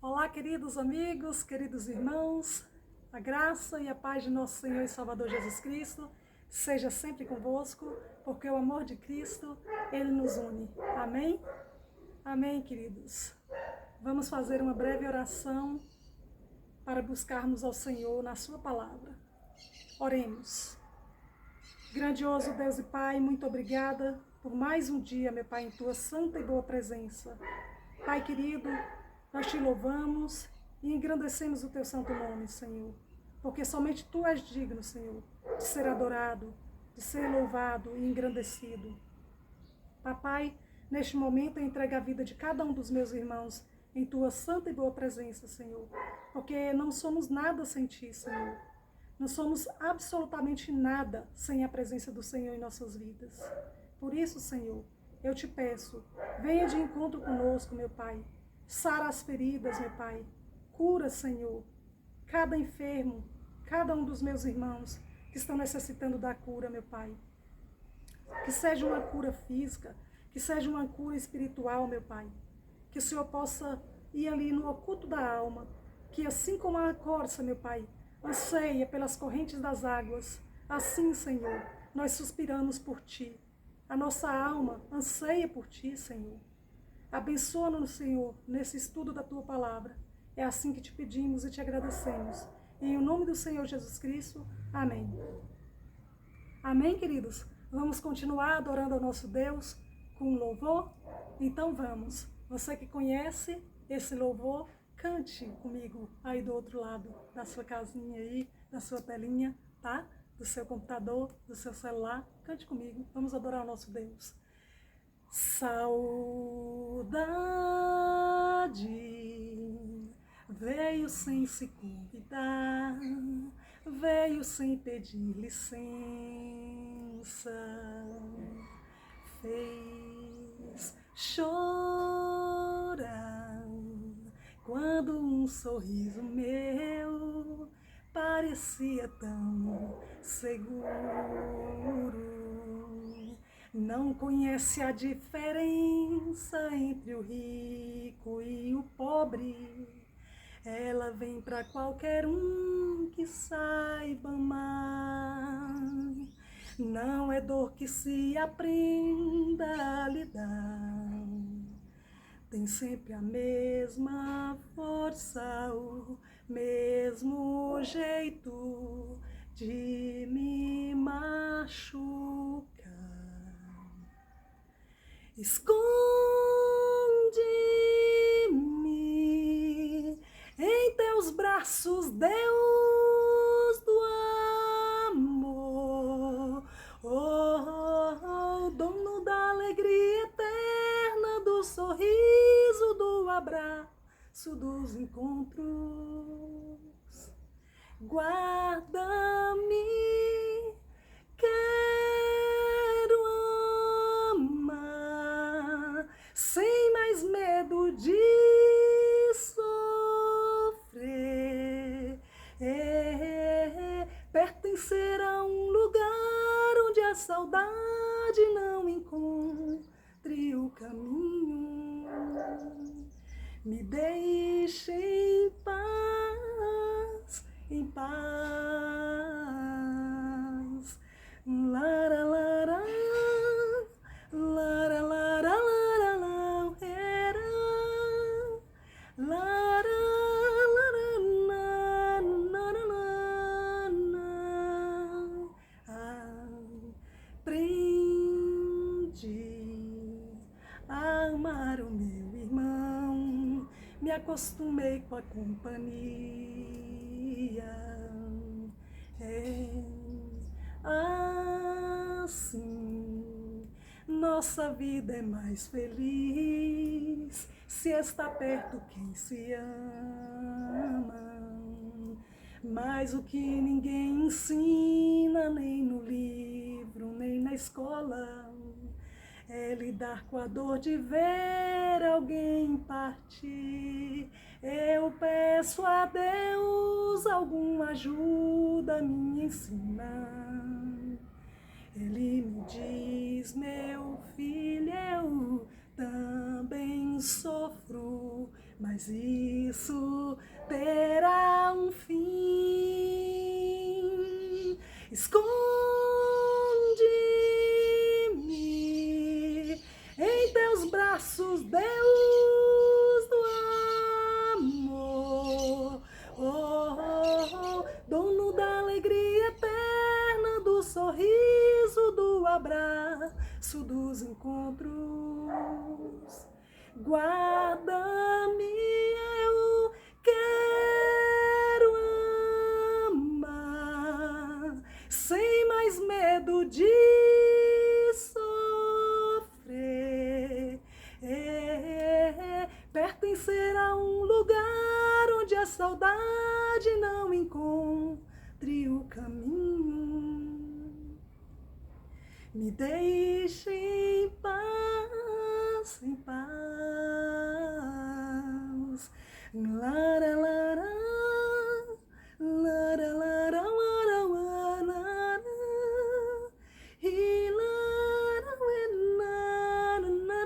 Olá, queridos amigos, queridos irmãos, a graça e a paz de nosso Senhor e Salvador Jesus Cristo seja sempre convosco, porque o amor de Cristo, Ele nos une. Amém? Amém, queridos. Vamos fazer uma breve oração para buscarmos ao Senhor na sua palavra. Oremos. Grandioso Deus e Pai, muito obrigada por mais um dia, meu Pai, em Tua santa e boa presença. Pai querido, nós Te louvamos e engrandecemos o Teu santo nome, Senhor, porque somente Tu és digno, Senhor, de ser adorado, de ser louvado e engrandecido. Papai, neste momento eu entrego a vida de cada um dos meus irmãos em Tua santa e boa presença, Senhor, porque não somos nada sem Ti, Senhor. Não somos absolutamente nada sem a presença do Senhor em nossas vidas. Por isso, Senhor, eu te peço, venha de encontro conosco, meu Pai. Sara as feridas, meu Pai. Cura, Senhor, cada enfermo, cada um dos meus irmãos que estão necessitando da cura, meu Pai. Que seja uma cura física, que seja uma cura espiritual, meu Pai. Que o Senhor possa ir ali no oculto da alma, que assim como a corça, meu Pai, anseia pelas correntes das águas, assim, Senhor, nós suspiramos por Ti. A nossa alma anseia por Ti, Senhor. Abençoa-nos, Senhor, nesse estudo da Tua palavra. É assim que te pedimos e te agradecemos. E em nome do Senhor Jesus Cristo, amém. Amém, queridos? Vamos continuar adorando ao nosso Deus com louvor? Então vamos. Você que conhece esse louvor, cante comigo aí do outro lado da sua casinha aí, da sua telinha, tá? Do seu computador, do seu celular. Cante comigo. Vamos adorar o nosso Deus. Saudade veio sem se convidar, veio sem pedir licença, fez chorar quando um sorriso meu parecia tão seguro. Não conhece a diferença entre o rico e o pobre. Ela vem para qualquer um que saiba amar. Não é dor que se aprenda a lidar. Tem sempre a mesma força, o mesmo jeito de me machucar. Esconde-me em teus braços, Deus do amor, oh, dono da alegria eterna, do sorriso, do abraço, dos encontros. Guarda-me, quero amar sem mais medo de sofrer, pertencer a um lugar onde a saudade não encontre o caminho. Me deixe em paz, em paz. Lara, lara, lara, lara, lara, lara, aprendi a amar o meu irmão, me acostumei com a companhia. É assim, nossa vida é mais feliz se está perto quem se ama. Mas o que ninguém ensina, nem no livro, nem na escola, é lidar com a dor de ver alguém partir. Eu peço a Deus alguma ajuda, me ensina. Ele me diz, meu filho, eu também sofro, mas isso terá um fim. Esconde-me em teus braços, Deus do amor, dono da alegria eterna, do sorriso, do abraço, dos encontros. Guarda-me, eu quero amar sem mais medo de sofrer, pertencer a um lugar onde a saudade não encontre o caminho. Me deixe em paz, em paz. Lara, lara, lara, lara, lara, lara, e lara, lara, lara,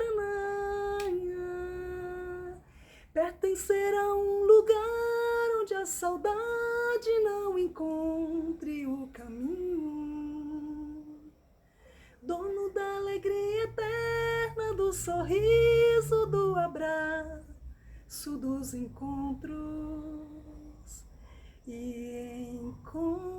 lara. Pertencer a um lugar onde a saudade não encontre o caminho. Dono da alegria eterna, do sorriso, do abraço, dos encontros e encontros.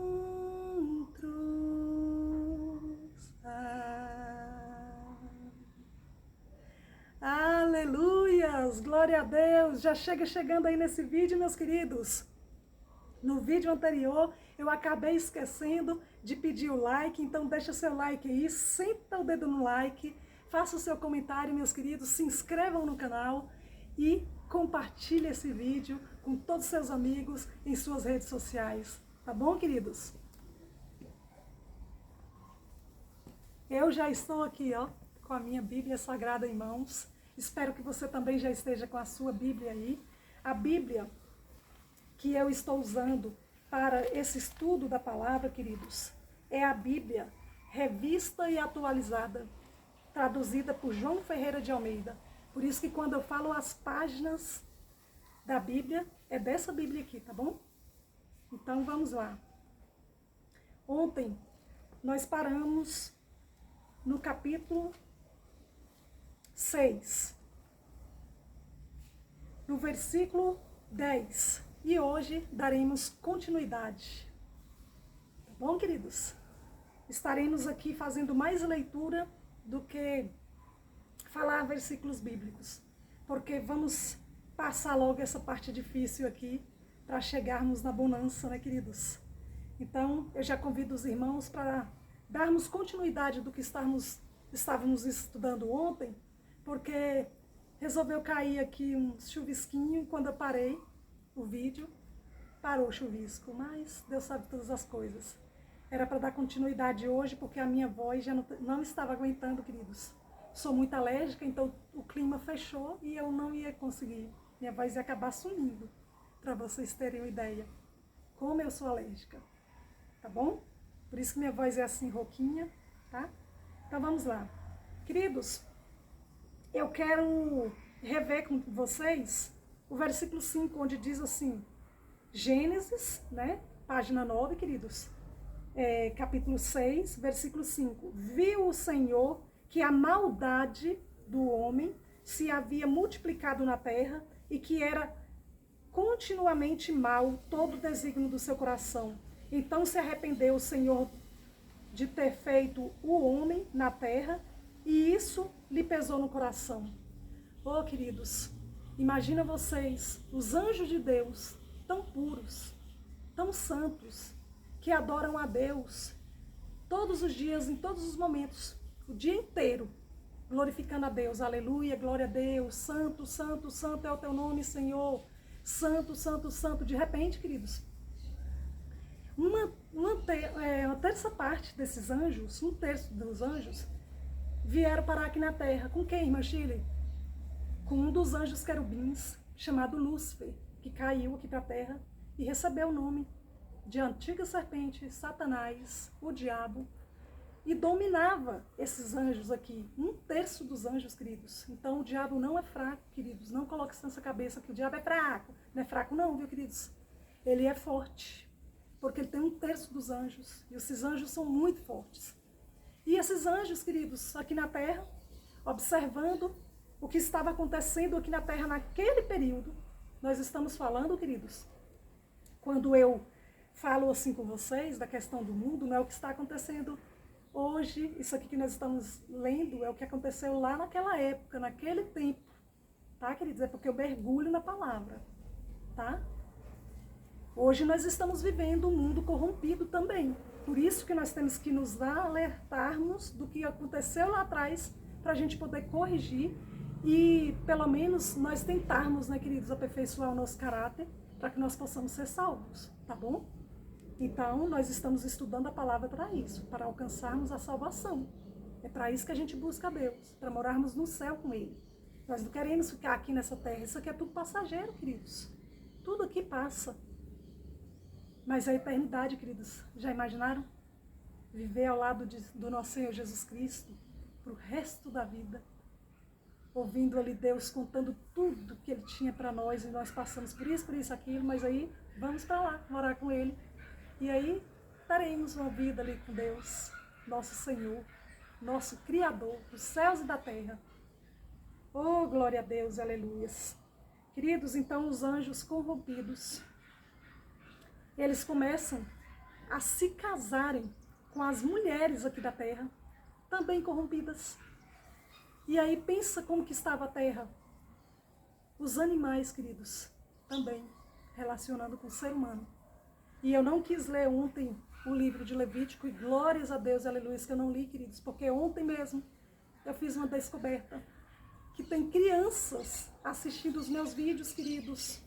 Aleluias! Glória a Deus! Já chegando aí nesse vídeo, meus queridos. No vídeo anterior, eu acabei esquecendo de pedir o like, então deixa seu like aí, senta o dedo no like, faça o seu comentário, meus queridos, se inscrevam no canal e compartilhe esse vídeo com todos os seus amigos em suas redes sociais. Tá bom, queridos? Eu já estou aqui, ó, com a minha Bíblia Sagrada em mãos. Espero que você também já esteja com a sua Bíblia aí. A Bíblia que eu estou usando para esse estudo da palavra, queridos, é a Bíblia Revista e Atualizada, traduzida por João Ferreira de Almeida. Por isso que quando eu falo as páginas da Bíblia, é dessa Bíblia aqui, tá bom? Então vamos lá. Ontem nós paramos no capítulo 6, no versículo 10. E hoje daremos continuidade. Tá bom, queridos? Estaremos aqui fazendo mais leitura do que falar versículos bíblicos, porque vamos passar logo essa parte difícil aqui para chegarmos na bonança, né, queridos? Então, eu já convido os irmãos para darmos continuidade do que estávamos estudando ontem, porque resolveu cair aqui um chuvisquinho e quando eu parei o vídeo, parou o chuvisco, mas Deus sabe todas as coisas. Era para dar continuidade hoje, porque a minha voz já não estava aguentando, queridos. Sou muito alérgica, então o clima fechou e eu não ia conseguir. Minha voz ia acabar sumindo, para vocês terem uma ideia. Como eu sou alérgica, tá bom? Por isso que minha voz é assim, rouquinha, tá? Então vamos lá. Queridos, eu quero rever com vocês o versículo 5, onde diz assim, Gênesis, né? Página 9, queridos. Capítulo 6, versículo 5. Viu o Senhor que a maldade do homem se havia multiplicado na terra e que era continuamente mal todo o desígnio do seu coração. Então se arrependeu o Senhor de ter feito o homem na terra e isso lhe pesou no coração. Oh, queridos, imagina vocês, os anjos de Deus, tão puros, tão santos, que adoram a Deus todos os dias, em todos os momentos, o dia inteiro, glorificando a Deus. Aleluia, glória a Deus, santo, santo, santo é o teu nome, Senhor. Santo, santo, santo. De repente, queridos, uma terça parte desses anjos, um terço dos anjos, vieram parar aqui na terra. Com quem, irmã Shirley? Com um dos anjos querubins, chamado Lúcifer, que caiu aqui para a terra e recebeu o nome de antiga serpente, Satanás, o diabo. e dominava esses anjos aqui. 1/3 dos anjos, queridos. Então o diabo não é fraco, queridos. Não coloque isso nessa cabeça que o diabo é fraco. Não é fraco não, viu, queridos? Ele é forte, porque ele tem 1/3 dos anjos. E esses anjos são muito fortes. E esses anjos, queridos, aqui na terra, observando o que estava acontecendo aqui na terra naquele período, nós estamos falando, queridos, quando eu falo assim com vocês da questão do mundo, não é o que está acontecendo hoje, isso aqui que nós estamos lendo é o que aconteceu lá naquela época, naquele tempo, tá, queridos? É porque eu mergulho na palavra, tá? Hoje nós estamos vivendo um mundo corrompido também, por isso que nós temos que nos alertarmos do que aconteceu lá atrás, para a gente poder corrigir e, pelo menos, nós tentarmos, né, queridos, aperfeiçoar o nosso caráter, para que nós possamos ser salvos, tá bom? Então, nós estamos estudando a palavra para isso, para alcançarmos a salvação. É para isso que a gente busca a Deus, para morarmos no céu com Ele. Nós não queremos ficar aqui nessa terra, isso aqui é tudo passageiro, queridos. Tudo aqui passa. Mas a eternidade, queridos, já imaginaram? Viver ao lado do nosso Senhor Jesus Cristo, para o resto da vida. Ouvindo ali Deus contando tudo que Ele tinha para nós, e nós passamos por isso, aquilo, mas aí vamos para lá, morar com Ele. E aí teremos uma vida ali com Deus, nosso Senhor, nosso Criador, dos céus e da terra. Oh, glória a Deus, aleluias. Queridos, então os anjos corrompidos, eles começam a se casarem com as mulheres aqui da terra, também corrompidas. E aí pensa como que estava a terra. Os animais, queridos, também relacionando com o ser humano. E eu não quis ler ontem o livro de Levítico, e glórias a Deus, aleluia, que eu não li, queridos, porque ontem mesmo eu fiz uma descoberta, que tem crianças assistindo os meus vídeos, queridos.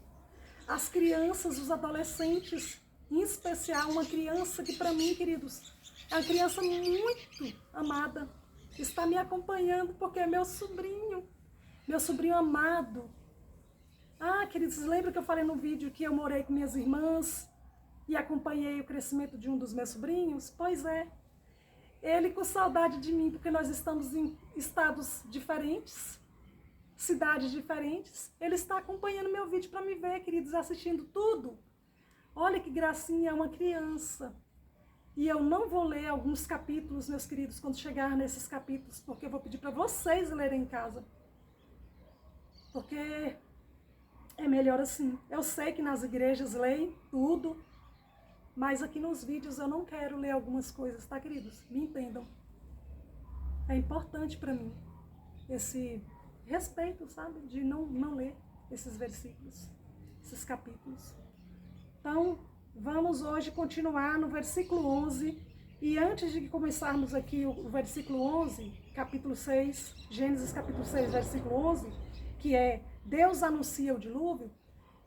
As crianças, os adolescentes, em especial uma criança que para mim, queridos, é uma criança muito amada, está me acompanhando porque é meu sobrinho amado. Ah, queridos, lembra que eu falei no vídeo que eu morei com minhas irmãs e acompanhei o crescimento de um dos meus sobrinhos? Pois é, ele com saudade de mim, porque nós estamos em estados diferentes, cidades diferentes, ele está acompanhando meu vídeo para me ver, queridos, assistindo tudo. Olha que gracinha, é uma criança. E eu não vou ler alguns capítulos, meus queridos, quando chegar nesses capítulos, porque eu vou pedir para vocês lerem em casa. Porque é melhor assim. Eu sei que nas igrejas leem tudo, mas aqui nos vídeos eu não quero ler algumas coisas, tá, queridos? Me entendam. É importante para mim esse respeito, sabe? De não ler esses versículos, esses capítulos. Então, vamos hoje continuar no versículo 11. E antes de começarmos aqui o versículo 11, capítulo 6, Gênesis capítulo 6, versículo 11, que é Deus anuncia o dilúvio,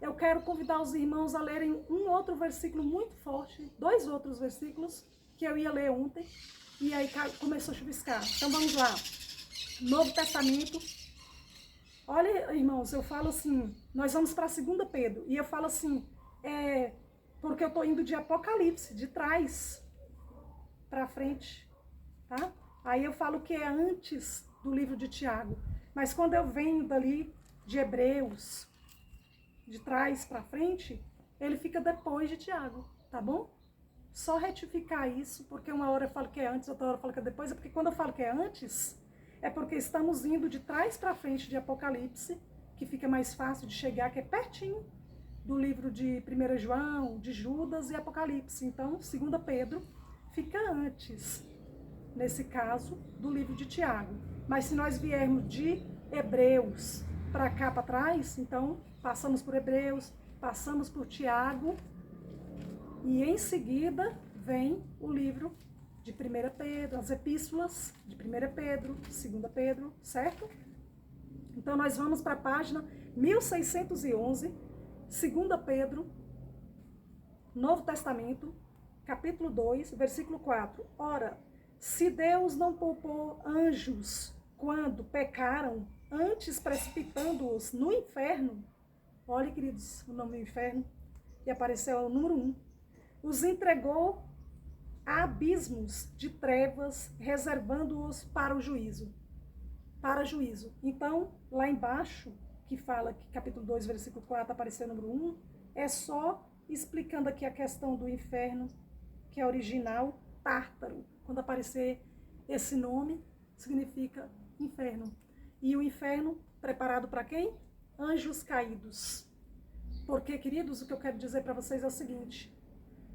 eu quero convidar os irmãos a lerem um outro versículo muito forte, 2 outros versículos, que eu ia ler ontem, e aí começou a chuviscar. Então vamos lá. Novo Testamento. Olha, irmãos, eu falo assim, nós vamos para 2 Pedro, e eu falo assim, porque eu estou indo de Apocalipse, de trás para frente, tá? Aí eu falo que é antes do livro de Tiago, mas quando eu venho dali de Hebreus, de trás para frente, ele fica depois de Tiago, tá bom? Só retificar isso, porque uma hora eu falo que é antes, outra hora eu falo que é depois, é porque quando eu falo que é antes, é porque estamos indo de trás para frente de Apocalipse, que fica mais fácil de chegar, que é pertinho do livro de 1 João, de Judas e Apocalipse. Então, 2 Pedro fica antes, nesse caso, do livro de Tiago. Mas se nós viermos de Hebreus para cá para trás, então passamos por Hebreus, passamos por Tiago, e em seguida vem o livro de 1 Pedro, as epístolas de 1 Pedro, 2 Pedro, certo? Então nós vamos para a página 1611, 2 Pedro, Novo Testamento, capítulo 2, versículo 4. Ora, se Deus não poupou anjos quando pecaram, antes precipitando-os no inferno, olha, queridos, o nome do inferno, e apareceu o número 1, os entregou há abismos de trevas, reservando-os para o juízo. Para juízo. Então, lá embaixo, que fala que capítulo 2, versículo 4, apareceu o número 1, é só explicando aqui a questão do inferno, que é original, Tártaro. Quando aparecer esse nome, significa inferno. E o inferno, preparado para quem? Anjos caídos. Porque, queridos, o que eu quero dizer para vocês é o seguinte: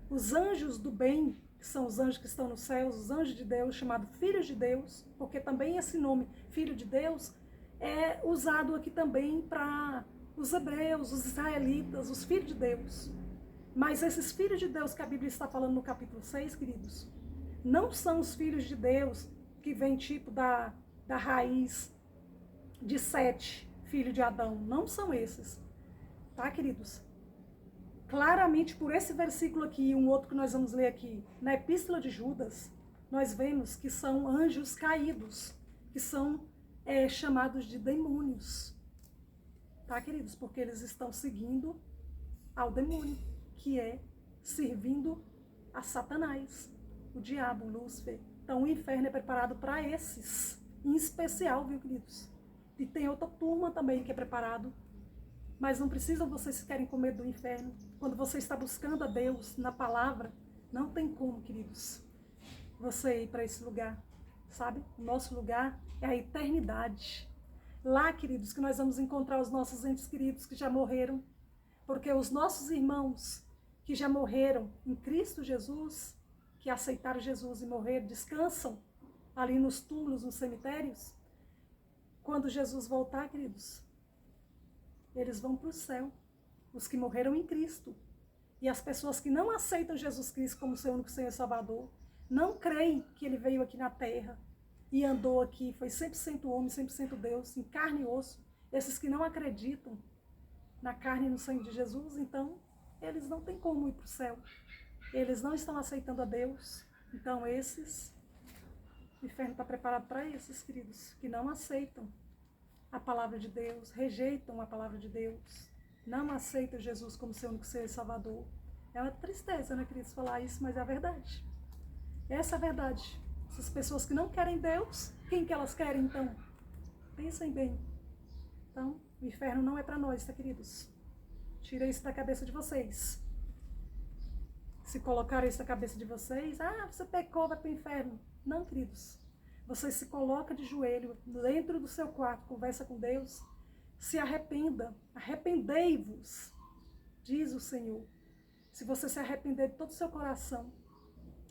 os anjos do bem, que são os anjos que estão nos céus, os anjos de Deus, chamados filhos de Deus, porque também esse nome, filho de Deus, é usado aqui também para os hebreus, os israelitas, os filhos de Deus. Mas esses filhos de Deus que a Bíblia está falando no capítulo 6, queridos, não são os filhos de Deus que vêm tipo da raiz de Sete, filho de Adão. Não são esses. Tá, queridos? Claramente por esse versículo aqui e um outro que nós vamos ler aqui, na Epístola de Judas, nós vemos que são anjos caídos, que são chamados de demônios. Tá, queridos? Porque eles estão seguindo ao demônio, que é servindo a Satanás, o diabo, Lúcifer. Então o inferno é preparado para esses, em especial, viu, queridos? E tem outra turma também que é preparado. Mas não precisam vocês ficarem com medo do inferno. Quando você está buscando a Deus na palavra, não tem como, queridos, você ir para esse lugar, sabe? O nosso lugar é a eternidade. Lá, queridos, que nós vamos encontrar os nossos entes queridos que já morreram, porque os nossos irmãos que já morreram em Cristo Jesus, que aceitaram Jesus e morreram, descansam ali nos túmulos, nos cemitérios. Quando Jesus voltar, queridos, eles vão para o céu, os que morreram em Cristo. E as pessoas que não aceitam Jesus Cristo como seu único Senhor e Salvador, não creem que ele veio aqui na terra e andou aqui, foi 100% homem, 100% Deus, em carne e osso. Esses que não acreditam na carne e no sangue de Jesus, então eles não têm como ir para o céu. Eles não estão aceitando a Deus. Então o inferno está preparado para esses, queridos, que não aceitam a palavra de Deus, rejeitam a palavra de Deus, não aceitam Jesus como seu único Senhor e Salvador. É uma tristeza, né, queridos, falar isso, mas é a verdade. Essa é a verdade. Essas pessoas que não querem Deus, quem que elas querem, então? Pensem bem. Então, o inferno não é para nós, tá, queridos? Tira isso da cabeça de vocês. Se colocar isso na cabeça de vocês, você pecou, vai para o inferno. Não, queridos. Você se coloca de joelho dentro do seu quarto, conversa com Deus, se arrependa, arrependei-vos, diz o Senhor. Se você se arrepender de todo o seu coração,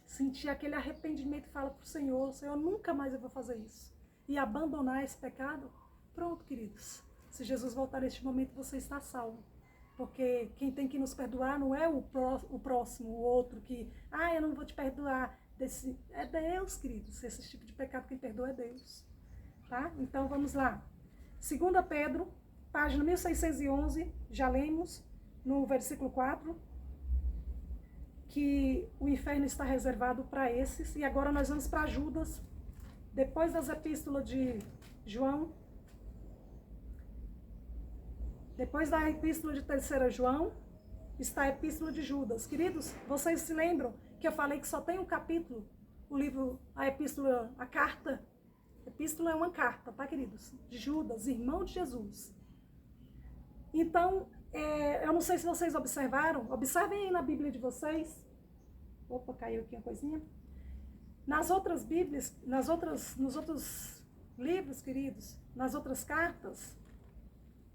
sentir aquele arrependimento e fala para o Senhor, Senhor, nunca mais eu vou fazer isso, e abandonar esse pecado, pronto, queridos. Se Jesus voltar neste momento, você está salvo. Porque quem tem que nos perdoar não é o próximo, o outro que, eu não vou te perdoar. É Deus, queridos. Esse tipo de pecado quem perdoa é Deus. Tá? Então vamos lá. 2 Pedro, página 1611, já lemos no versículo 4, que o inferno está reservado para esses. E agora nós vamos para Judas, depois das epístolas de João. Depois da epístola de 3 João, está a epístola de Judas. Queridos, vocês se lembram que eu falei que só tem um capítulo, o livro, a epístola, a carta? Epístola é uma carta, tá, queridos? De Judas, irmão de Jesus. Então, eu não sei se vocês observaram, observem aí na Bíblia de vocês. Opa, caiu aqui uma coisinha. Nas outras Bíblias, nos outros livros, queridos, nas outras cartas,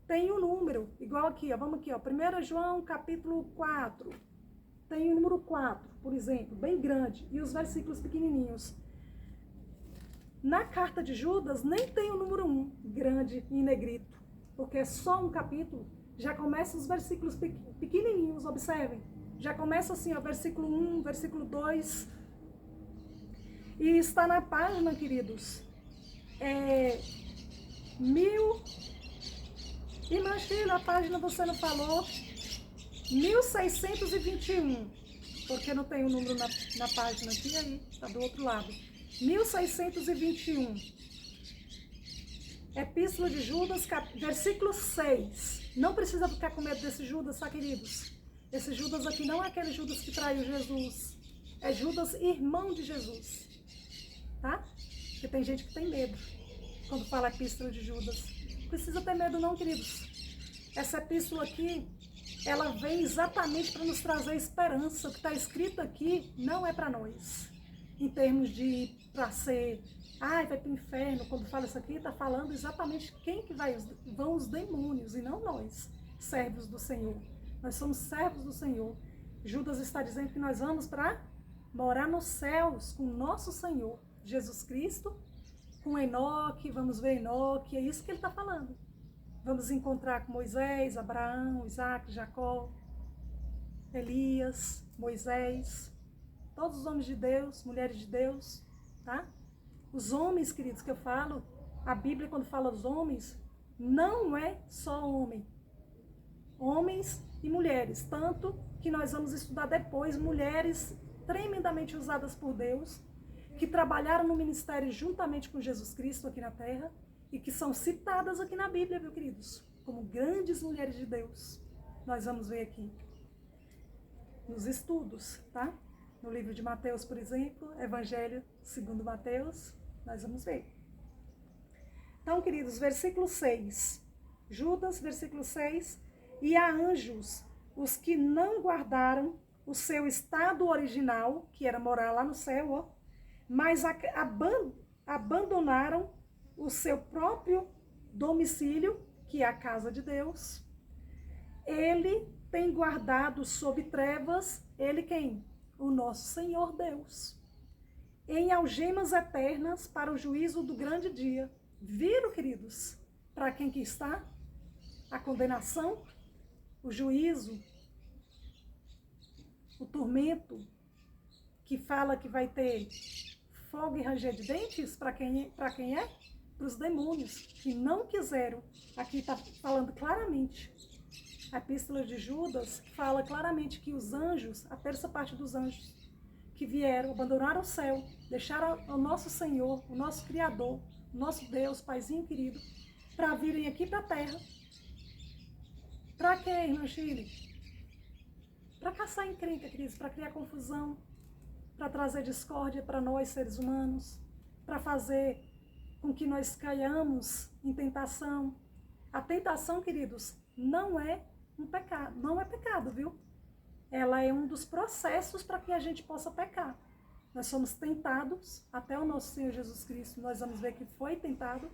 tem um número, igual aqui, vamos aqui, 1 João capítulo 4, tem o número 4, por exemplo, bem grande, e os versículos pequenininhos. Na carta de Judas, nem tem o número 1, grande em negrito, porque é só um capítulo, já começa os versículos pequenininhos, observem, já começa assim, versículo 1, versículo 2, e está na página, queridos, Imagina, a página você não falou, 1621, porque não tem o número na página aqui, aí, está do outro lado. 1621, Epístola de Judas, versículo 6. Não precisa ficar com medo desse Judas, tá, queridos? Esse Judas aqui não é aquele Judas que traiu Jesus. É Judas, irmão de Jesus. Tá? Porque tem gente que tem medo quando fala a epístola de Judas. Não precisa ter medo não, queridos. Essa epístola aqui, ela vem exatamente para nos trazer esperança. O que está escrito aqui não é para nós. Em termos de para ser, vai para o inferno. Quando fala isso aqui, está falando exatamente quem que vão os demônios e não nós, servos do Senhor. Nós somos servos do Senhor. Judas está dizendo que nós vamos para morar nos céus com o nosso Senhor, Jesus Cristo, com Enoque, vamos ver Enoque, é isso que ele está falando. Vamos encontrar com Moisés, Abraão, Isaac, Jacó, Elias, Moisés, todos os homens de Deus, mulheres de Deus, tá? Os homens, queridos, que eu falo, a Bíblia quando fala dos homens, não é só homem. Homens e mulheres, tanto que nós vamos estudar depois mulheres tremendamente usadas por Deus, que trabalharam no ministério juntamente com Jesus Cristo aqui na terra e que são citadas aqui na Bíblia, viu, queridos? Como grandes mulheres de Deus. Nós vamos ver aqui nos estudos, tá? No livro de Mateus, por exemplo, Evangelho segundo Mateus, nós vamos ver. Então, queridos, versículo 6. Judas, versículo 6. E a anjos, os que não guardaram o seu estado original, que era morar lá no céu, ó, mas abandonaram o seu próprio domicílio, que é a casa de Deus. Ele tem guardado sob trevas, ele quem? O nosso Senhor Deus. Em algemas eternas para o juízo do grande dia. Viram, queridos? Para quem que está? A condenação, o juízo, o tormento, que fala que vai ter fogo e ranger de dentes, para quem é? Para os demônios, que não quiseram. Aqui está falando claramente. A epístola de Judas fala claramente que os anjos, a terça parte dos anjos, que vieram, abandonaram o céu, deixaram o nosso Senhor, o nosso Criador, o nosso Deus, Paizinho querido, para virem aqui para a terra. Para quê, irmã Chile? Para caçar encrenca, queridos, para criar confusão, para trazer discórdia para nós, seres humanos, para fazer com que nós caiamos em tentação. A tentação, queridos, não é um pecado, não é pecado, viu? Ela é um dos processos para que a gente possa pecar. Nós somos tentados, até o nosso Senhor Jesus Cristo, nós vamos ver que foi tentado,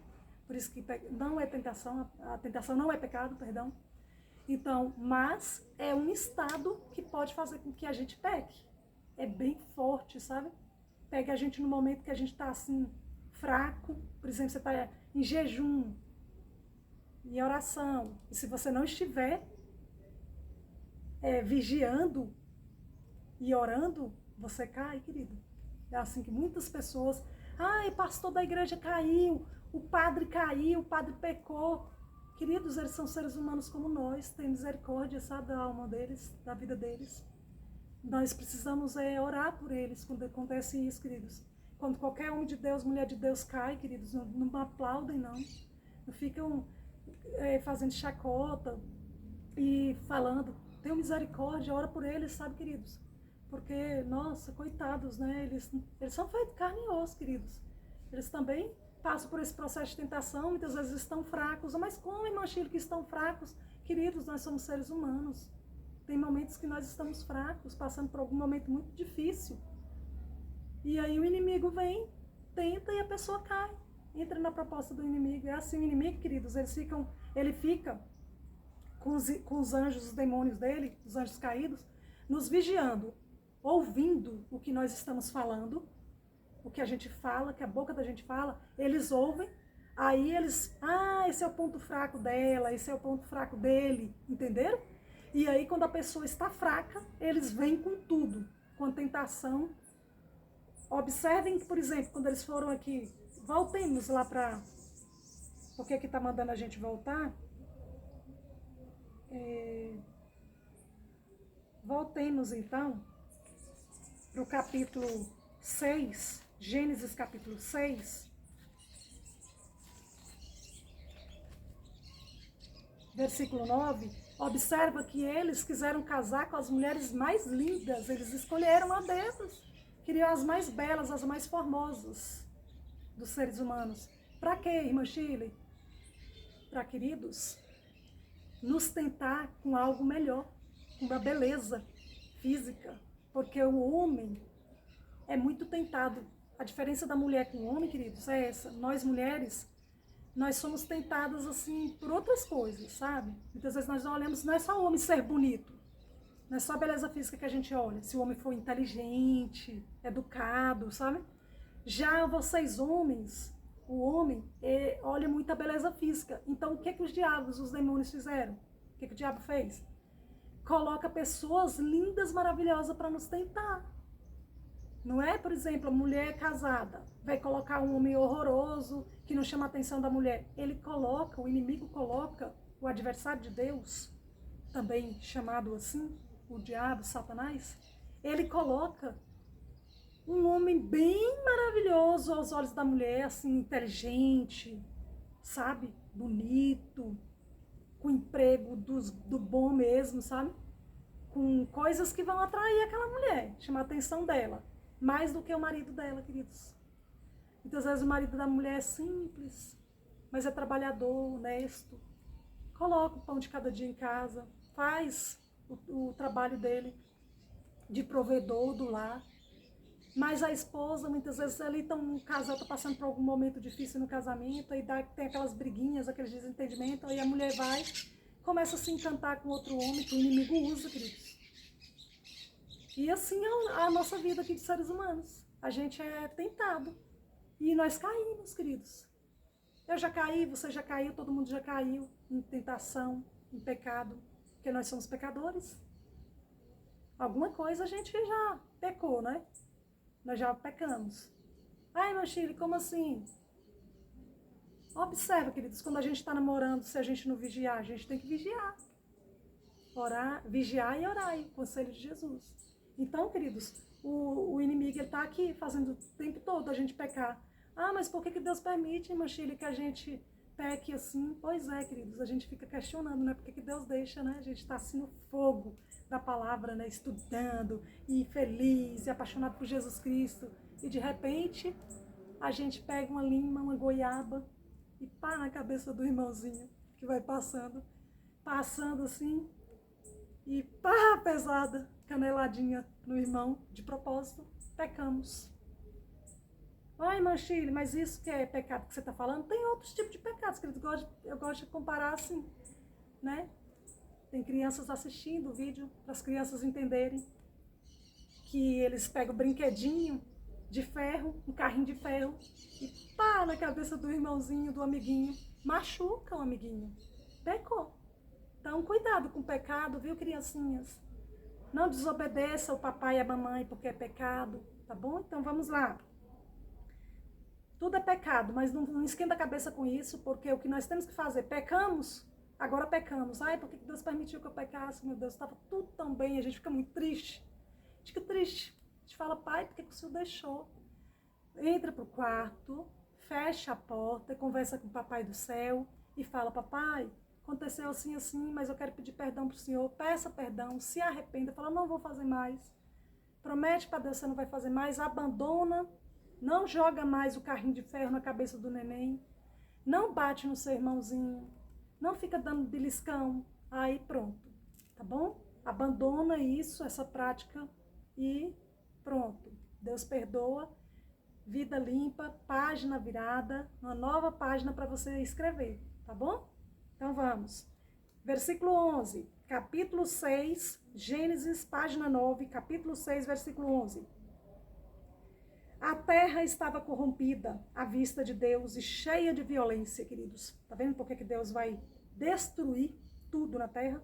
por isso que não é tentação, a tentação não é pecado, perdão. Então, mas é um estado que pode fazer com que a gente peque. É bem forte, sabe? Pega a gente no momento que a gente está assim, fraco, por exemplo, você está em jejum, em oração, e se você não estiver vigiando e orando, você cai, querido. É assim que muitas pessoas, pastor da igreja caiu, o padre pecou. Queridos, eles são seres humanos como nós, tem misericórdia, sabe, da alma deles, da vida deles. Nós precisamos orar por eles quando acontece isso, queridos. Quando qualquer homem de Deus, mulher de Deus cai, queridos, não aplaudem, não. Não ficam fazendo chacota e falando, tenha misericórdia, ora por eles, sabe, queridos? Porque, nossa, coitados, né? Eles são feitos de carne e osso, queridos. Eles também passam por esse processo de tentação, muitas vezes estão fracos. Mas como, irmã Chile, que estão fracos? Queridos, nós somos seres humanos. Tem momentos que nós estamos fracos, passando por algum momento muito difícil. E aí o inimigo vem, tenta e a pessoa cai. Entra na proposta do inimigo. É assim o inimigo, queridos, ele fica com os anjos, os demônios dele, os anjos caídos, nos vigiando, ouvindo o que nós estamos falando, o que a gente fala, que a boca da gente fala, eles ouvem, aí eles, esse é o ponto fraco dela, esse é o ponto fraco dele, entenderam? E aí quando a pessoa está fraca, eles vêm com tudo, com a tentação. Observem que, por exemplo, quando eles foram aqui, voltemos lá para, porque aqui está mandando a gente voltar, voltemos então para o capítulo 6, Gênesis capítulo 6, versículo 9, observa que eles quiseram casar com as mulheres mais lindas, eles escolheram a dedos, Criou as mais belas, as mais formosas dos seres humanos. Para quê, irmã Shirley? Para, queridos, nos tentar com algo melhor, com uma beleza física. Porque o homem é muito tentado. A diferença da mulher com o homem, queridos, é essa. Nós mulheres, nós somos tentadas assim por outras coisas, sabe? Muitas vezes nós não olhamos, não é só o homem ser bonito. Não é só a beleza física que a gente olha. Se o homem for inteligente, educado, sabe? Já vocês homens, o homem olha muito a beleza física. Então o que que os diabos, os demônios fizeram? O que que o diabo fez? Coloca pessoas lindas, maravilhosas para nos tentar. Não é, por exemplo, a mulher casada vai colocar um homem horroroso que não chama a atenção da mulher. Ele coloca, o inimigo coloca, o adversário de Deus, também chamado assim, o diabo, Satanás, ele coloca um homem bem maravilhoso aos olhos da mulher, assim, inteligente, sabe? Bonito, com emprego do bom mesmo, sabe? Com coisas que vão atrair aquela mulher, chamar a atenção dela. Mais do que o marido dela, queridos. Muitas vezes o marido da mulher é simples, mas é trabalhador, honesto. Coloca o pão de cada dia em casa, faz o trabalho dele de provedor do lar. Mas a esposa, muitas vezes, ali um casal está passando por algum momento difícil no casamento, aí tem aquelas briguinhas, aqueles desentendimentos, aí a mulher vai, começa a se encantar com outro homem, que o inimigo usa, queridos. E assim é a nossa vida aqui de seres humanos. A gente é tentado. E nós caímos, queridos. Eu já caí, você já caiu, todo mundo já caiu em tentação, em pecado, porque nós somos pecadores. Alguma coisa a gente já pecou, né? Nós já pecamos. Ai, meu Chile, como assim? Observa, queridos, quando a gente está namorando, se a gente não vigiar, a gente tem que vigiar. Orar, vigiar e orar, o conselho de Jesus. Então, queridos, o inimigo está aqui fazendo o tempo todo a gente pecar. Ah, mas por que Deus permite, irmã Chile, que a gente peque assim? Pois é, queridos, a gente fica questionando, né? Por que Deus deixa, né? A gente está assim no fogo da palavra, né? Estudando, e feliz, e apaixonado por Jesus Cristo. E de repente, a gente pega uma lima, uma goiaba, e pá na cabeça do irmãozinho que vai passando assim, e pá, pesada, caneladinha no irmão, de propósito, pecamos. Ai, irmã Chile, mas isso que é pecado que você está falando? Tem outros tipos de pecados, que eu gosto de comparar assim, né? Tem crianças assistindo o vídeo, para as crianças entenderem que eles pegam o brinquedinho de ferro, um carrinho de ferro, e pá na cabeça do irmãozinho, do amiguinho, machuca o amiguinho. Pecou. Então, cuidado com o pecado, viu, criancinhas? Não desobedeça o papai e a mamãe porque é pecado, tá bom? Então, vamos lá. Tudo é pecado, mas não esquenta a cabeça com isso, porque o que nós temos que fazer, pecamos, agora pecamos. Ai, por que Deus permitiu que eu pecasse? Meu Deus, estava tudo tão bem, a gente fica muito triste. A gente fica triste. A gente fala, pai, por que o Senhor deixou? Entra pro quarto, fecha a porta, conversa com o papai do céu e fala, papai, aconteceu assim, assim, mas eu quero pedir perdão pro Senhor. Peça perdão, se arrependa, fala, não vou fazer mais. Promete para Deus que você não vai fazer mais, abandona. Não joga mais o carrinho de ferro na cabeça do neném. Não bate no seu irmãozinho. Não fica dando beliscão. Aí pronto, tá bom? Abandona isso, essa prática e pronto. Deus perdoa, vida limpa, página virada, uma nova página para você escrever, tá bom? Então vamos. Versículo 11, capítulo 6, Gênesis, página 9, capítulo 6, versículo 11. A terra estava corrompida à vista de Deus e cheia de violência, queridos. Tá vendo por que Deus vai destruir tudo na terra?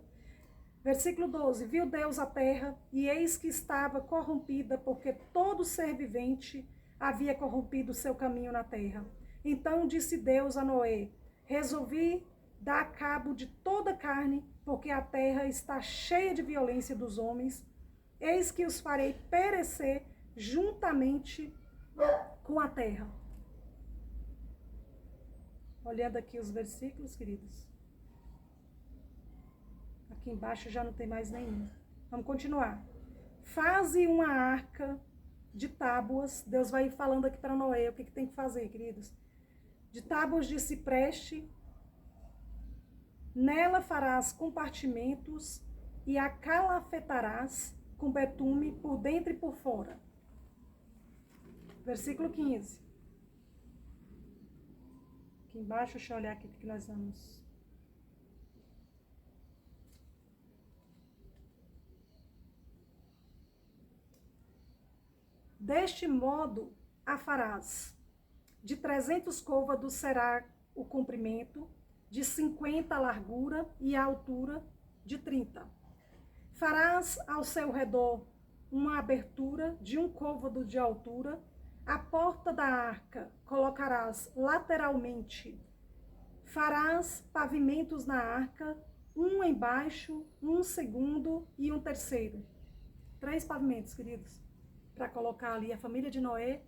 Versículo 12. Viu Deus a terra e eis que estava corrompida, porque todo ser vivente havia corrompido o seu caminho na terra. Então disse Deus a Noé, resolvi dar cabo de toda a carne, porque a terra está cheia de violência dos homens. Eis que os farei perecer juntamente com a terra. Olhando aqui os versículos, queridos. Aqui embaixo já não tem mais nenhum. Vamos continuar. Faze uma arca de tábuas. Deus vai falando aqui para Noé o que tem que fazer, queridos. De tábuas de cipreste, nela farás compartimentos e a calafetarás com betume por dentro e por fora. Versículo 15. Aqui embaixo, deixa eu olhar aqui o que nós vamos. Deste modo a farás. De 300 côvados será o comprimento, de 50 a largura e a altura de 30. Farás ao seu redor uma abertura de 1 côvado de altura. A porta da arca colocarás lateralmente. Farás pavimentos na arca, um embaixo, um segundo e um terceiro. 3 pavimentos, queridos, para colocar ali a família de Noé.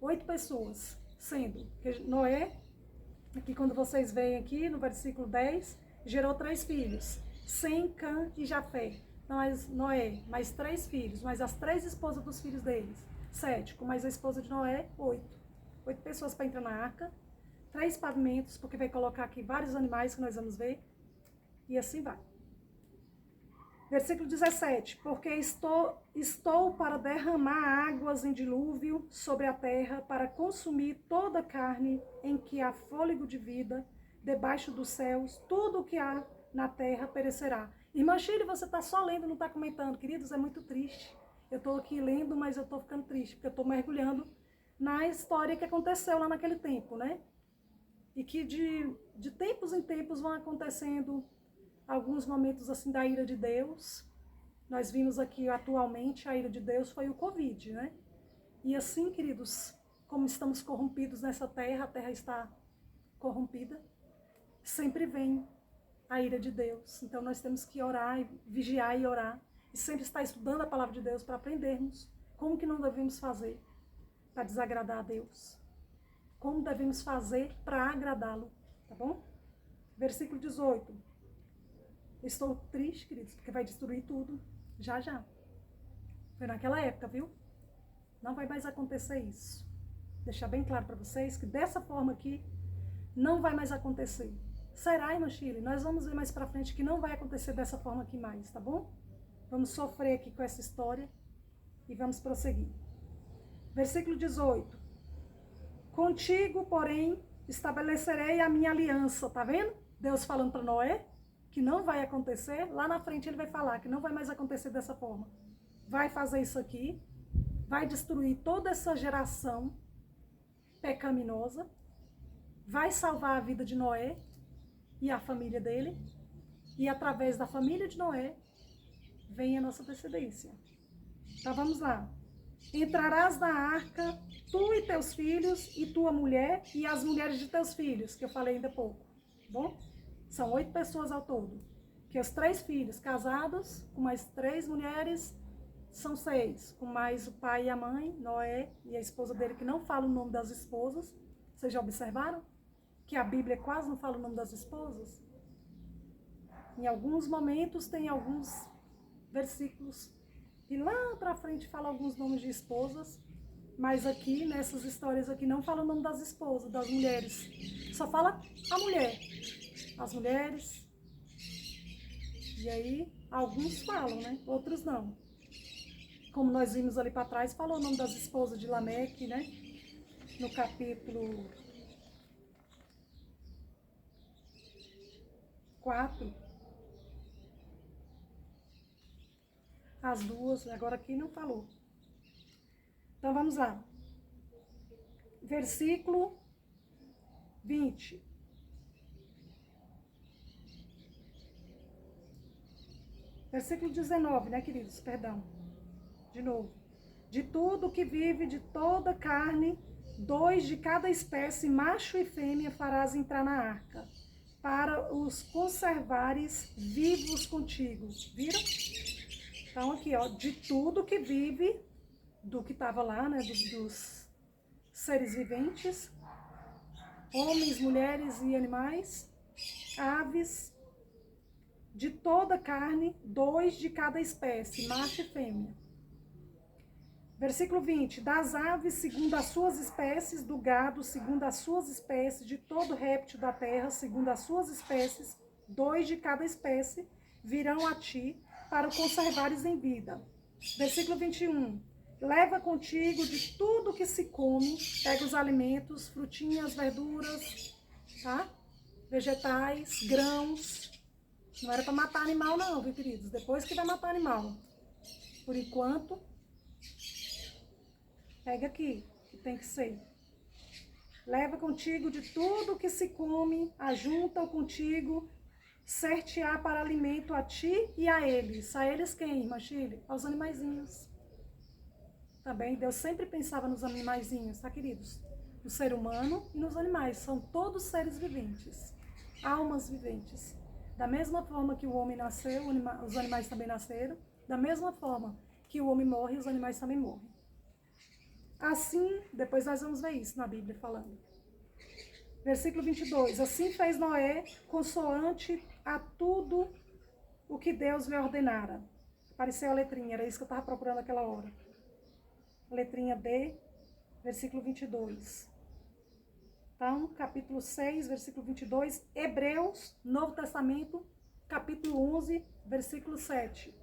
8 pessoas, sendo que Noé, aqui quando vocês veem aqui no versículo 10, gerou 3 filhos, Sem, Cã e Jafé. Noé, mais 3 filhos, mais as 3 esposas dos filhos deles. 7, com mais a esposa de Noé, 8. 8 pessoas para entrar na arca, 3 pavimentos, porque vai colocar aqui vários animais que nós vamos ver, e assim vai. Versículo 17, porque estou para derramar águas em dilúvio sobre a terra, para consumir toda a carne em que há fôlego de vida, debaixo dos céus, tudo o que há na terra perecerá. Irmã Shirley, você está só lendo, não está comentando. Queridos, é muito triste. Eu estou aqui lendo, mas eu estou ficando triste, porque eu estou mergulhando na história que aconteceu lá naquele tempo, né? E que de tempos em tempos vão acontecendo alguns momentos assim da ira de Deus. Nós vimos aqui atualmente a ira de Deus foi o Covid, né? E assim, queridos, como estamos corrompidos nessa terra, a terra está corrompida, sempre vem a ira de Deus. Então nós temos que orar, e vigiar e orar. E sempre estar estudando a palavra de Deus para aprendermos como que não devemos fazer para desagradar a Deus. Como devemos fazer para agradá-lo, tá bom? Versículo 18. Estou triste, queridos, porque vai destruir tudo, já já. Foi naquela época, viu? Não vai mais acontecer isso. Deixar bem claro para vocês que dessa forma aqui, não vai mais acontecer. Será, irmã Shirley? Nós vamos ver mais para frente que não vai acontecer dessa forma aqui mais, tá bom? Vamos sofrer aqui com essa história e vamos prosseguir. Versículo 18. Contigo, porém, estabelecerei a minha aliança, tá vendo? Deus falando para Noé que não vai acontecer, lá na frente ele vai falar que não vai mais acontecer dessa forma. Vai fazer isso aqui, vai destruir toda essa geração pecaminosa, vai salvar a vida de Noé e a família dele, e através da família de Noé, vem a nossa descendência. Então vamos lá. Entrarás na arca, tu e teus filhos, e tua mulher, e as mulheres de teus filhos, que eu falei ainda há pouco. Bom? São 8 pessoas ao todo. Que os 3 filhos casados, com mais 3 mulheres, são 6. Com mais o pai e a mãe, Noé e a esposa dele, que não fala o nome das esposas. Vocês já observaram? Que a Bíblia quase não fala o nome das esposas? Em alguns momentos tem alguns versículos e lá pra frente fala alguns nomes de esposas, mas aqui, nessas histórias aqui, não fala o nome das esposas, das mulheres. Só fala a mulher. As mulheres. E aí, alguns falam, né? Outros não. Como nós vimos ali para trás, falou o nome das esposas de Lameque, né? No capítulo 4. As duas, agora aqui não falou. Então vamos lá. Versículo 20. Versículo 19, né, queridos? Perdão. De novo. De tudo que vive, de toda carne, 2 de cada espécie, macho e fêmea, farás entrar na arca, para os conservares vivos contigo. Viram? Então aqui, ó, de tudo que vive, do que estava lá, né, dos seres viventes, homens, mulheres e animais, aves, de toda carne, 2 de cada espécie, macho e fêmea. Versículo 20. Das aves, segundo as suas espécies, do gado, segundo as suas espécies, de todo réptil da terra, segundo as suas espécies, 2 de cada espécie virão a ti para o conservares em vida. Versículo 21. Leva contigo de tudo que se come, pega os alimentos, frutinhas, verduras, tá? Vegetais, grãos. Não era para matar animal não, viu, queridos? Depois que vai matar animal. Por enquanto, pega aqui, que tem que ser. Leva contigo de tudo que se come, ajunta-o contigo, ser-te-á para alimento a ti e a eles. A eles quem, irmã Chile? Aos animaizinhos. Também Deus sempre pensava nos animaizinhos, tá, queridos? No ser humano e nos animais. São todos seres viventes, almas viventes. Da mesma forma que o homem nasceu, os animais também nasceram. Da mesma forma que o homem morre, os animais também morrem. Assim, depois nós vamos ver isso na Bíblia falando. Versículo 22. Assim fez Noé, consoante a tudo o que Deus lhe ordenara. Apareceu a letrinha, era isso que eu estava procurando naquela hora. Letrinha D, versículo 22. Então, capítulo 6, versículo 22. Hebreus, Novo Testamento, capítulo 11, versículo 7.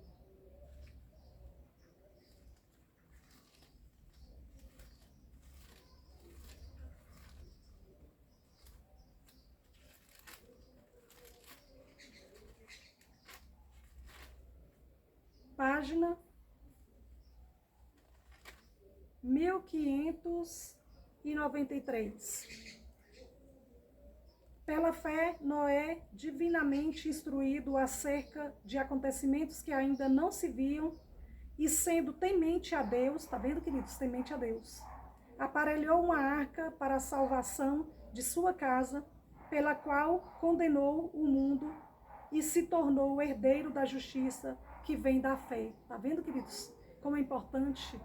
Página 1593. Pela fé, Noé, divinamente instruído acerca de acontecimentos que ainda não se viam, e sendo temente a Deus, tá vendo, queridos? Temente a Deus, aparelhou uma arca para a salvação de sua casa, pela qual condenou o mundo e se tornou o herdeiro da justiça que vem da fé. Tá vendo, queridos? Como é importante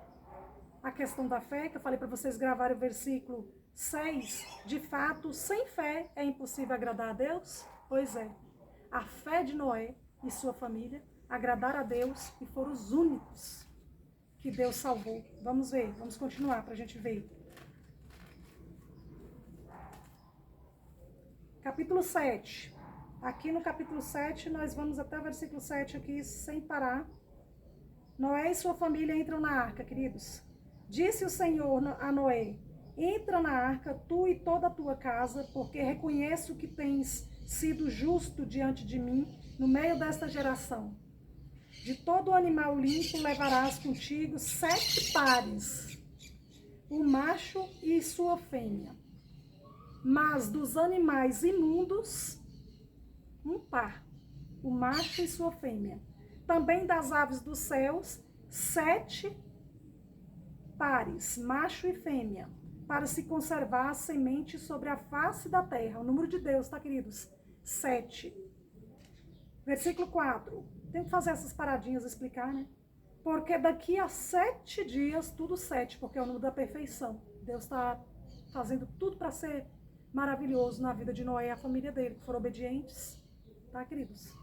a questão da fé, que eu falei para vocês gravarem o versículo 6. De fato, sem fé é impossível agradar a Deus? Pois é. A fé de Noé e sua família agradaram a Deus e foram os únicos que Deus salvou. Vamos ver, vamos continuar para a gente ver. Capítulo 7. Aqui no capítulo 7, nós vamos até o versículo 7 aqui, sem parar. Noé e sua família entram na arca, queridos. Disse o Senhor a Noé: entra na arca, tu e toda a tua casa, porque reconheço que tens sido justo diante de mim no meio desta geração. De todo animal limpo levarás contigo 7 pares, o macho e sua fêmea. Mas dos animais imundos, 1 par, o macho e sua fêmea. Também das aves dos céus, 7 pares, macho e fêmea, para se conservar a semente sobre a face da terra. O número de Deus, tá, queridos? 7. Versículo 4. Tem que fazer essas paradinhas, explicar, né? Porque daqui a 7 dias, tudo 7, porque é o número da perfeição. Deus está fazendo tudo para ser maravilhoso na vida de Noé e a família dele, que foram obedientes, tá, queridos?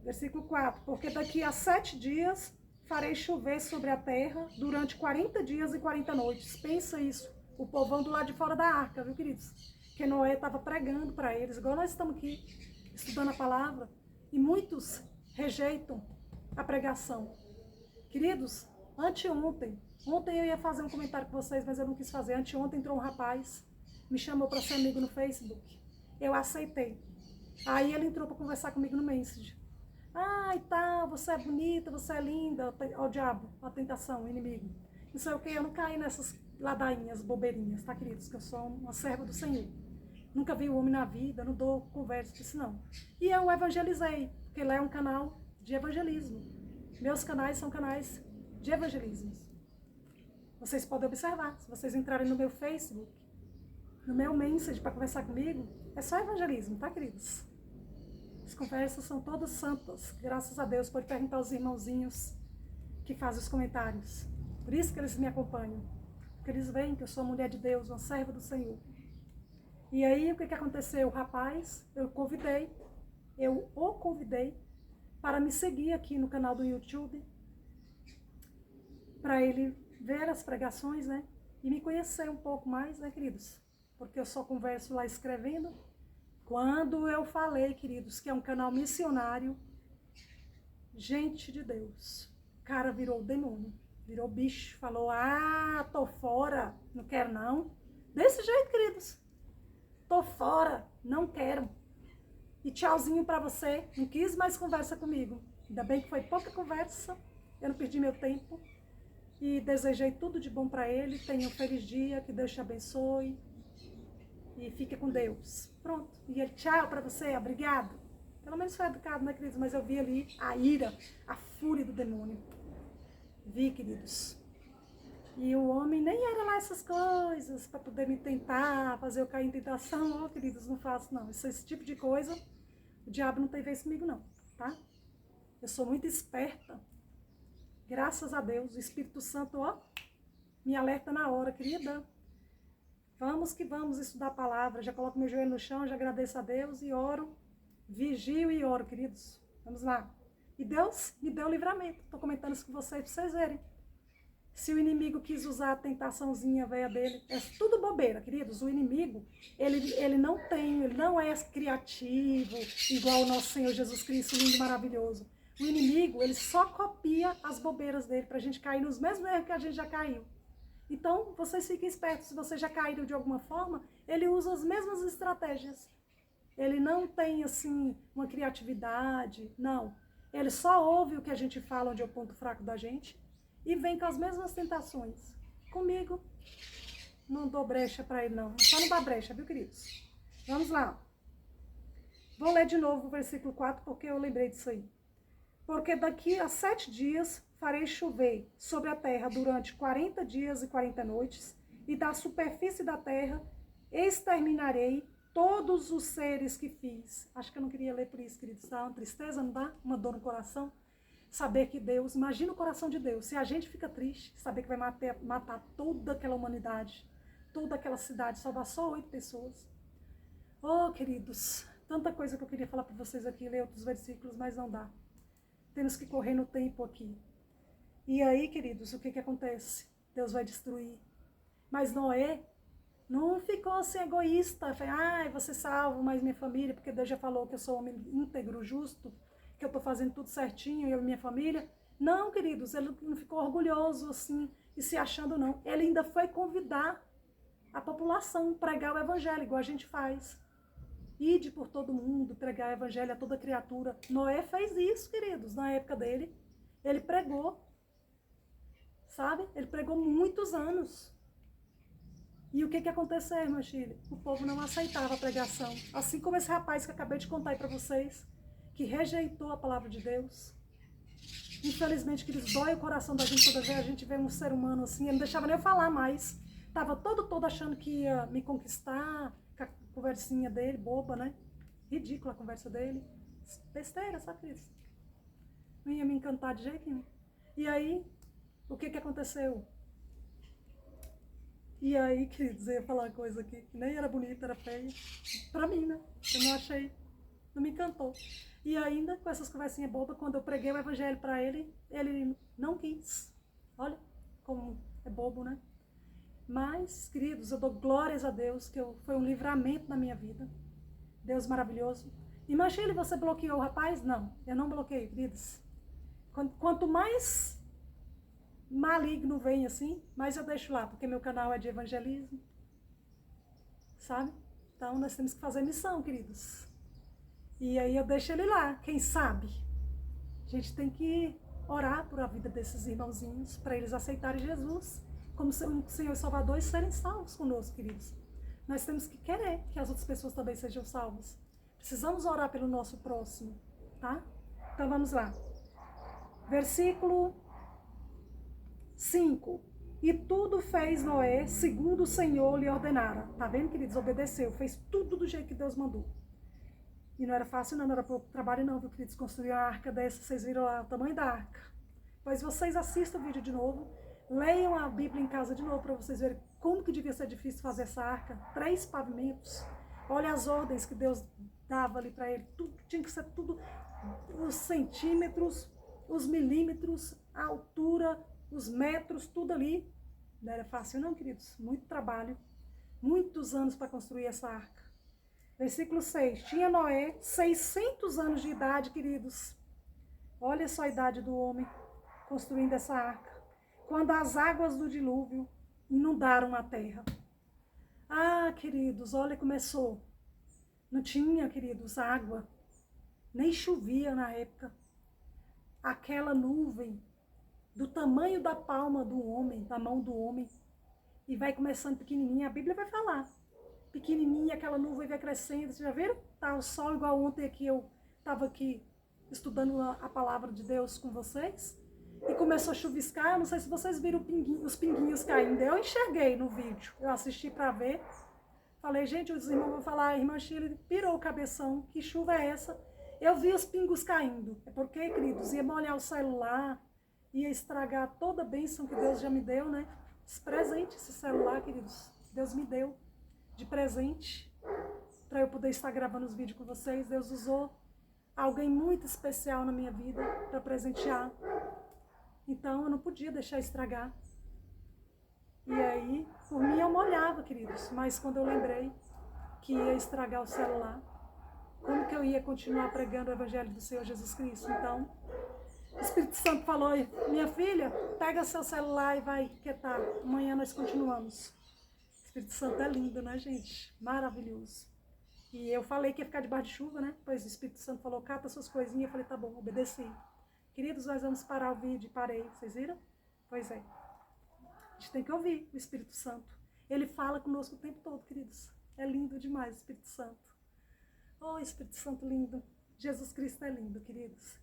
Versículo 4. Porque daqui a 7 dias farei chover sobre a terra durante 40 dias e 40 noites. Pensa isso. O povão do lado de fora da arca, viu, queridos? Que Noé estava pregando para eles, igual nós estamos aqui, estudando a palavra, e muitos rejeitam a pregação. Queridos, ontem eu ia fazer um comentário com vocês, mas eu não quis fazer. Anteontem entrou um rapaz, me chamou para ser amigo no Facebook. Eu aceitei. Aí ele entrou para conversar comigo no Messenger. Ah, e tal, você é bonita, você é linda. Ó, o diabo, a tentação, o inimigo. Não sei o que, eu não caí nessas ladainhas, bobeirinhas, tá, queridos? Que eu sou uma serva do Senhor. Nunca vi o homem na vida, não dou conversa disso, não. E eu evangelizei, porque lá é um canal de evangelismo. Meus canais são canais de evangelismo. Vocês podem observar, se vocês entrarem no meu Facebook, no meu Messenger para conversar comigo, é só evangelismo, tá, queridos? As conversas são todas santas, graças a Deus. Pode perguntar aos irmãozinhos que fazem os comentários. Por isso que eles me acompanham, porque eles veem que eu sou mulher de Deus, uma serva do Senhor. E aí, o que aconteceu? O rapaz, eu o convidei para me seguir aqui no canal do YouTube. para ele ver as pregações, né? E me conhecer um pouco mais, né, queridos? Porque eu só converso lá escrevendo. Quando eu falei, queridos, que é um canal missionário, gente de Deus, o cara virou demônio, virou bicho, falou, tô fora, não quero não. Desse jeito, queridos, tô fora, não quero. E tchauzinho pra você, não quis mais conversa comigo. Ainda bem que foi pouca conversa, eu não perdi meu tempo. E desejei tudo de bom pra ele, tenha um feliz dia, que Deus te abençoe. E fique com Deus. Pronto. E ele, tchau pra você, obrigado. Pelo menos foi educado, né, queridos? Mas eu vi ali a ira, a fúria do demônio. Vi, queridos. E o homem nem era lá essas coisas para poder me tentar, fazer eu cair em tentação. Queridos, não faço não. Esse tipo de coisa, o diabo não tem vez comigo não, tá? Eu sou muito esperta. Graças a Deus, o Espírito Santo, me alerta na hora, querida. Vamos que vamos estudar a palavra. Já coloco meu joelho no chão, já agradeço a Deus e oro. Vigio e oro, queridos. Vamos lá. E Deus me deu livramento. Estou comentando isso com vocês, para vocês verem. Se o inimigo quis usar a tentaçãozinha velha dele, é tudo bobeira, queridos. O inimigo, ele não é criativo, igual o nosso Senhor Jesus Cristo, lindo e maravilhoso. O inimigo, ele só copia as bobeiras dele, para a gente cair nos mesmos erros que a gente já caiu. Então, vocês fiquem espertos, se vocês já caíram de alguma forma, ele usa as mesmas estratégias. Ele não tem, assim, uma criatividade, não. Ele só ouve o que a gente fala, onde é o ponto fraco da gente, e vem com as mesmas tentações. Comigo, não dou brecha para ele, não. Só não dá brecha, viu, queridos? Vamos lá. Vou ler de novo o versículo 4, porque eu lembrei disso aí. Porque daqui a 7 dias farei chover sobre a terra durante 40 dias e 40 noites, e da superfície da terra exterminarei todos os seres que fiz. Acho que eu não queria ler por isso, queridos. Dá uma tristeza, não dá? Uma dor no coração. Saber que Deus, imagina o coração de Deus. Se a gente fica triste, saber que vai matar toda aquela humanidade, toda aquela cidade, salvar só 8 pessoas. Oh, queridos, tanta coisa que eu queria falar para vocês aqui, ler outros versículos, mas não dá. Temos que correr no tempo aqui. E aí, queridos, o que acontece? Deus vai destruir. Mas Noé não ficou assim egoísta, foi, você salvo mais minha família, porque Deus já falou que eu sou homem íntegro, justo, que eu estou fazendo tudo certinho, eu e minha família. Não, queridos, ele não ficou orgulhoso assim, e se achando não. Ele ainda foi convidar a população, pregar o evangelho, igual a gente faz. Ide por todo mundo, pregar o evangelho a toda criatura. Noé fez isso, queridos, na época dele. Ele pregou, sabe? Ele pregou muitos anos. E o que aconteceu, meu filho? O povo não aceitava a pregação. Assim como esse rapaz que eu acabei de contar aí para vocês, que rejeitou a palavra de Deus. Infelizmente, que eles dói o coração da gente toda vez a gente vê um ser humano assim. Ele não deixava nem eu falar mais. Tava todo achando que ia me conquistar, com a conversinha dele, boba, né? Ridícula a conversa dele. Besteira, sabe isso? Não ia me encantar de jeito nenhum. E aí, o que aconteceu? E aí, queridos, eu ia falar uma coisa aqui, que nem era bonita, era feia. Pra mim, né? Eu não achei, não me encantou. E ainda, com essas conversinhas bobas, quando eu preguei o evangelho pra ele, ele não quis. Olha como é bobo, né? Mas, queridos, eu dou glórias a Deus, que foi um livramento na minha vida. Deus maravilhoso. Imagine, você bloqueou o rapaz? Não, eu não bloqueei, queridos. Quanto mais maligno vem assim, mas eu deixo lá, porque meu canal é de evangelismo, sabe? Então nós temos que fazer missão, queridos. E aí eu deixo ele lá, quem sabe? A gente tem que orar por a vida desses irmãozinhos, para eles aceitarem Jesus como Senhor e Salvador e serem salvos conosco, queridos. Nós temos que querer que as outras pessoas também sejam salvas. Precisamos orar pelo nosso próximo, tá? Então vamos lá. Versículo 5. E tudo fez Noé segundo o Senhor lhe ordenara. Tá vendo, queridos? Obedeceu, fez tudo do jeito que Deus mandou. E não era fácil não era pouco trabalho não, viu, queridos? Construir uma arca dessa, vocês viram lá o tamanho da arca. Pois vocês assistam o vídeo de novo, leiam a Bíblia em casa de novo, para vocês verem como que devia ser difícil fazer essa arca. 3 pavimentos. Olha as ordens que Deus dava ali para ele. Tudo, tinha que ser tudo, os centímetros, os milímetros, a altura, os metros, tudo ali. Não era fácil não, queridos. Muito trabalho. Muitos anos para construir essa arca. Versículo 6. Tinha Noé 600 anos de idade, queridos. Olha só a idade do homem construindo essa arca. Quando as águas do dilúvio inundaram a terra. Ah, queridos, olha, começou. Não tinha, queridos, água. Nem chovia na época. Aquela nuvem do tamanho da palma do homem, da mão do homem. E vai começando pequenininha. A Bíblia vai falar. Pequenininha, aquela nuvem vai crescendo. Vocês já viram? Tá o sol igual ontem que eu estava aqui estudando a palavra de Deus com vocês. E começou a chuviscar. Eu não sei se vocês viram os pinguinhos caindo. Eu enxerguei no vídeo. Eu assisti para ver. Falei, gente, os irmãos vão falar, a irmã Shirley pirou o cabeção. Que chuva é essa? Eu vi os pingos caindo. É porque, queridos, ia molhar o celular, ia estragar toda a bênção que Deus já me deu, né? Esse presente, esse celular, queridos, Deus me deu de presente para eu poder estar gravando os vídeos com vocês. Deus usou alguém muito especial na minha vida para presentear. Então eu não podia deixar estragar. E aí, por mim eu molhava, queridos, mas quando eu lembrei que ia estragar o celular, como que eu ia continuar pregando o Evangelho do Senhor Jesus Cristo? Então, o Espírito Santo falou, minha filha, pega seu celular e vai quietar, amanhã nós continuamos. O Espírito Santo é lindo, né, gente? Maravilhoso. E eu falei que ia ficar debaixo de chuva, né? Pois o Espírito Santo falou, cata suas coisinhas. Eu falei, tá bom, obedeci. Queridos, nós vamos parar o vídeo. Parei, vocês viram? Pois é. A gente tem que ouvir o Espírito Santo. Ele fala conosco o tempo todo, queridos. É lindo demais o Espírito Santo. Oh, Espírito Santo lindo. Jesus Cristo é lindo, queridos.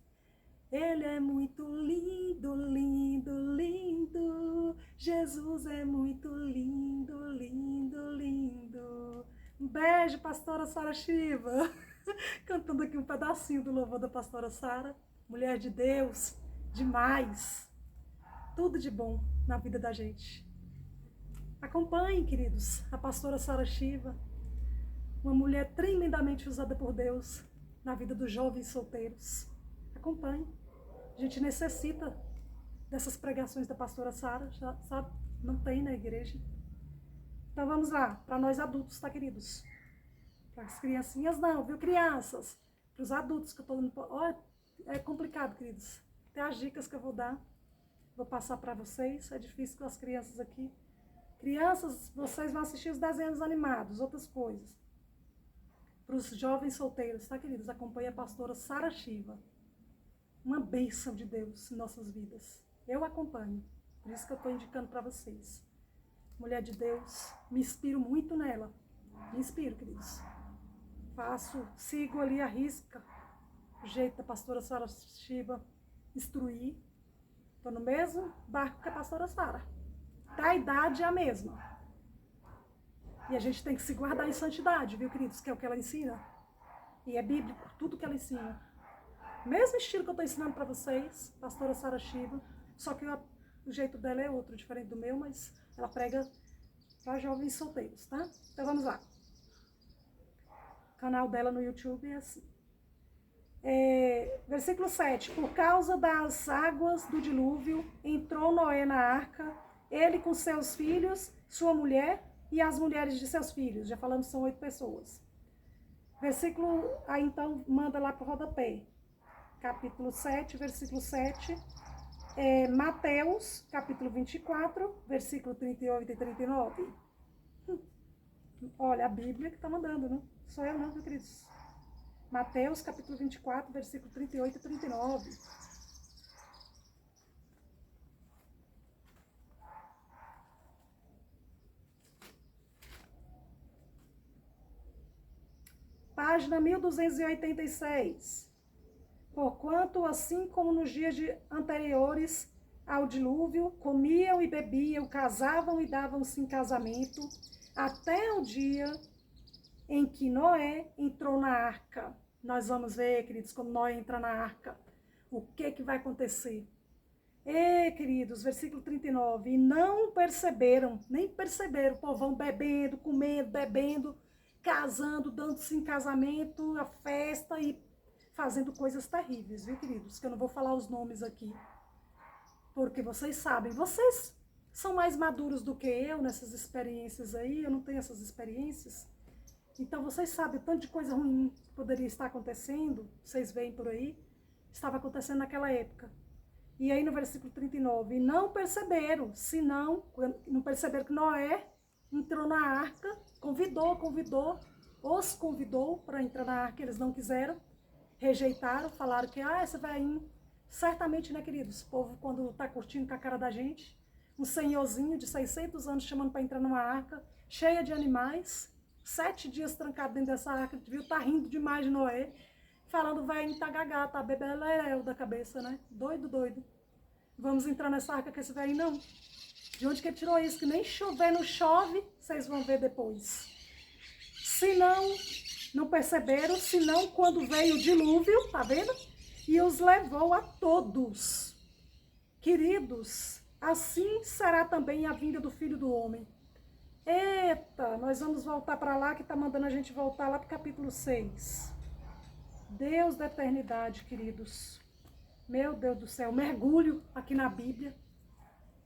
Ele é muito lindo, lindo, lindo. Jesus é muito lindo, lindo, lindo. Um beijo, pastora Sara Shiva. Cantando aqui um pedacinho do louvor da pastora Sara. Mulher de Deus, demais. Tudo de bom na vida da gente. Acompanhem, queridos, a pastora Sara Shiva. Uma mulher tremendamente usada por Deus na vida dos jovens solteiros. Acompanhe. A gente necessita dessas pregações da pastora Sara, já sabe? Não tem na igreja. Então vamos lá, para nós adultos, tá, queridos? Para as criancinhas não, viu, crianças? Para os adultos que eu tô dando... Olha, é complicado, queridos. Tem as dicas que eu vou dar, vou passar para vocês. É difícil com as crianças aqui. Crianças, vocês vão assistir os desenhos animados, outras coisas. Para os jovens solteiros, tá, queridos? Acompanhe a pastora Sara Shiva. Uma bênção de Deus em nossas vidas. Eu acompanho. Por isso que eu estou indicando para vocês. Mulher de Deus, me inspiro muito nela. Me inspiro, queridos. Sigo ali a risca, o jeito da pastora Sara Shiva instruir. Estou no mesmo barco que a pastora Sara. A idade é a mesma. E a gente tem que se guardar em santidade, viu, queridos? Que é o que ela ensina. E é bíblico, tudo que ela ensina. Mesmo estilo que eu estou ensinando para vocês, pastora Sara Shiva, só que o jeito dela é outro, diferente do meu, mas ela prega para jovens solteiros, tá? Então vamos lá. O canal dela no YouTube é assim. Versículo 7. Por causa das águas do dilúvio, entrou Noé na arca, ele com seus filhos, sua mulher e as mulheres de seus filhos. Já falamos, são 8 pessoas. Versículo, aí então manda lá para o rodapé. Capítulo 7, versículo 7. Mateus, capítulo 24, versículo 38 e 39. Olha, a Bíblia que está mandando, não sou eu não, meus queridos. Mateus, capítulo 24, versículo 38 e 39. Página 1286. Porquanto, assim como nos dias anteriores ao dilúvio, comiam e bebiam, casavam e davam-se em casamento, até o dia em que Noé entrou na arca. Nós vamos ver, queridos, quando Noé entra na arca, o que vai acontecer. Queridos, versículo 39, e não perceberam, nem perceberam, o povão bebendo, comendo, bebendo, casando, dando-se em casamento, a festa e fazendo coisas terríveis, viu, queridos? Que eu não vou falar os nomes aqui. Porque vocês sabem, vocês são mais maduros do que eu nessas experiências aí, eu não tenho essas experiências. Então vocês sabem o tanto de coisa ruim que poderia estar acontecendo, vocês veem por aí, estava acontecendo naquela época. E aí no versículo 39, e não perceberam, senão, não perceberam que Noé entrou na arca, os convidou para entrar na arca, eles não quiseram, rejeitaram, falaram que, esse velhinho, certamente, né, queridos, o povo quando está curtindo com a cara da gente, um senhorzinho de 600 anos chamando para entrar numa arca, cheia de animais, 7 dias trancado dentro dessa arca, viu, tá rindo demais de Noé, falando, velhinho, tá gagá, tá bebeléu da cabeça, né, doido. Vamos entrar nessa arca com esse velhinho, não. De onde que ele tirou isso? Que nem chover não chove, vocês vão ver depois. Se não perceberam, senão quando veio o dilúvio, tá vendo? E os levou a todos. Queridos, assim será também a vinda do Filho do Homem. Eita, nós vamos voltar para lá, que está mandando a gente voltar lá para o capítulo 6. Deus da eternidade, queridos. Meu Deus do céu, mergulho aqui na Bíblia.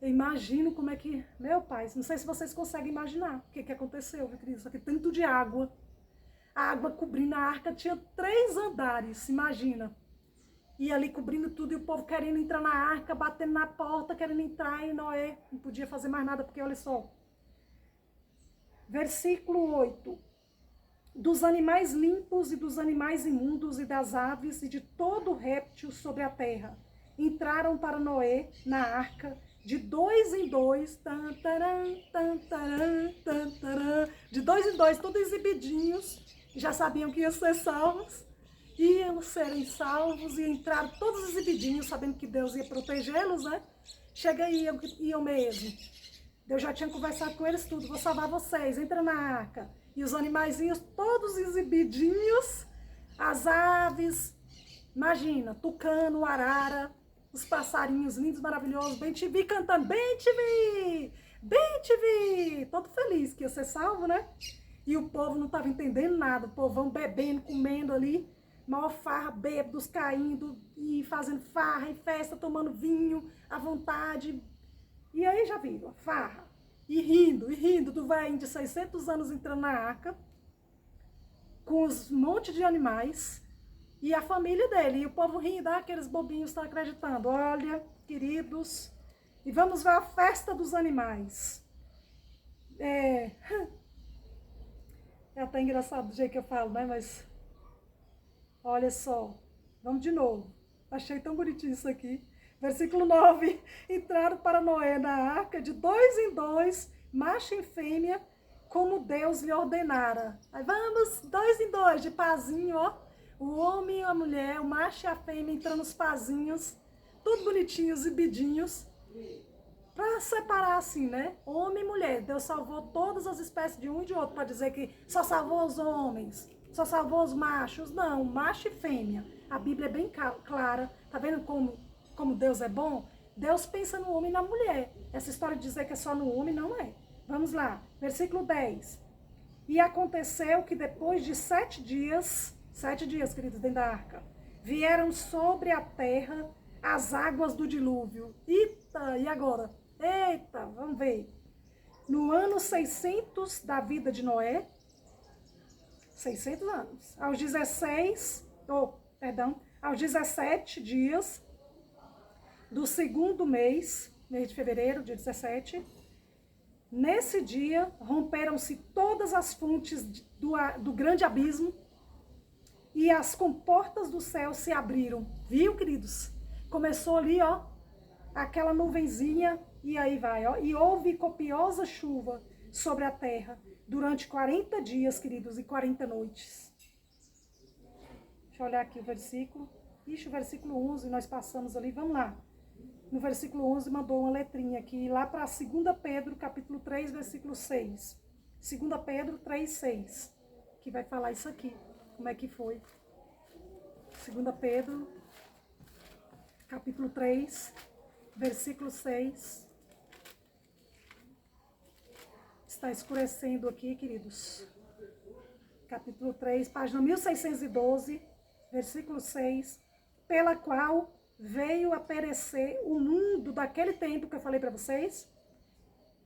Eu imagino como é que... Meu pai, não sei se vocês conseguem imaginar o que aconteceu, viu, queridos? Aqui tanto de água. A água cobrindo a arca, tinha 3 andares, imagina. E ali cobrindo tudo, e o povo querendo entrar na arca, batendo na porta, querendo entrar, e Noé não podia fazer mais nada, porque olha só. Versículo 8. Dos animais limpos e dos animais imundos e das aves e de todo réptil sobre a terra, entraram para Noé na arca, de 2 em 2, de 2 em 2, todos exibidinhos, já sabiam que iam ser salvos, iam serem salvos e entraram todos exibidinhos, sabendo que Deus ia protegê-los, né? Chega aí, iam mesmo. Deus já tinha conversado com eles tudo, vou salvar vocês, entra na arca. E os animaizinhos todos exibidinhos, as aves, imagina, tucano, arara, os passarinhos lindos, maravilhosos, bem te vi cantando, bem te vi, todo feliz que ia ser salvo, né? E o povo não estava entendendo nada, o povão bebendo, comendo ali, maior farra, bêbados caindo, e fazendo farra e festa, tomando vinho à vontade. E aí já viram, a farra. E rindo do velhinho de 600 anos entrando na arca, com os montes de animais, e a família dele, e o povo rindo, aqueles bobinhos estão acreditando. Olha, queridos, e vamos ver a festa dos animais. É até engraçado do jeito que eu falo, né, mas olha só, vamos de novo. Achei tão bonitinho isso aqui. Versículo 9, entraram para Noé na arca de 2 em 2, macho e fêmea, como Deus lhe ordenara. Aí vamos, 2 em 2, de pazinho, ó. O homem e a mulher, o macho e a fêmea entrando nos pazinhos, tudo bonitinhos e bidinhos, para separar assim, né? Homem e mulher. Deus salvou todas as espécies de um e de outro, para dizer que só salvou os homens, só salvou os machos. Não, macho e fêmea. A Bíblia é bem clara. Tá vendo como Deus é bom? Deus pensa no homem e na mulher. Essa história de dizer que é só no homem, não é. Vamos lá, versículo 10. E aconteceu que depois de 7 dias, queridos, dentro da arca, vieram sobre a terra as águas do dilúvio. Eita, e agora? Eita, vamos ver. No ano 600 da vida de Noé, 600 anos, aos 17 dias do segundo mês de fevereiro, dia 17, nesse dia romperam-se todas as fontes do grande abismo e as comportas do céu se abriram. Viu, queridos? Começou ali, ó, aquela nuvenzinha e aí vai, ó. E houve copiosa chuva sobre a terra durante 40 dias, queridos, e 40 noites. Deixa eu olhar aqui o versículo. Ixi, o versículo 11, nós passamos ali, vamos lá. No versículo 11 mandou uma letrinha aqui, lá para 2 Pedro, capítulo 3, versículo 6. 2 Pedro 3, 6, que vai falar isso aqui, como é que foi. 2 Pedro, capítulo 3, versículo 6. Está escurecendo aqui, queridos. Capítulo 3, página 1612, versículo 6. Pela qual veio a perecer o mundo daquele tempo que eu falei para vocês,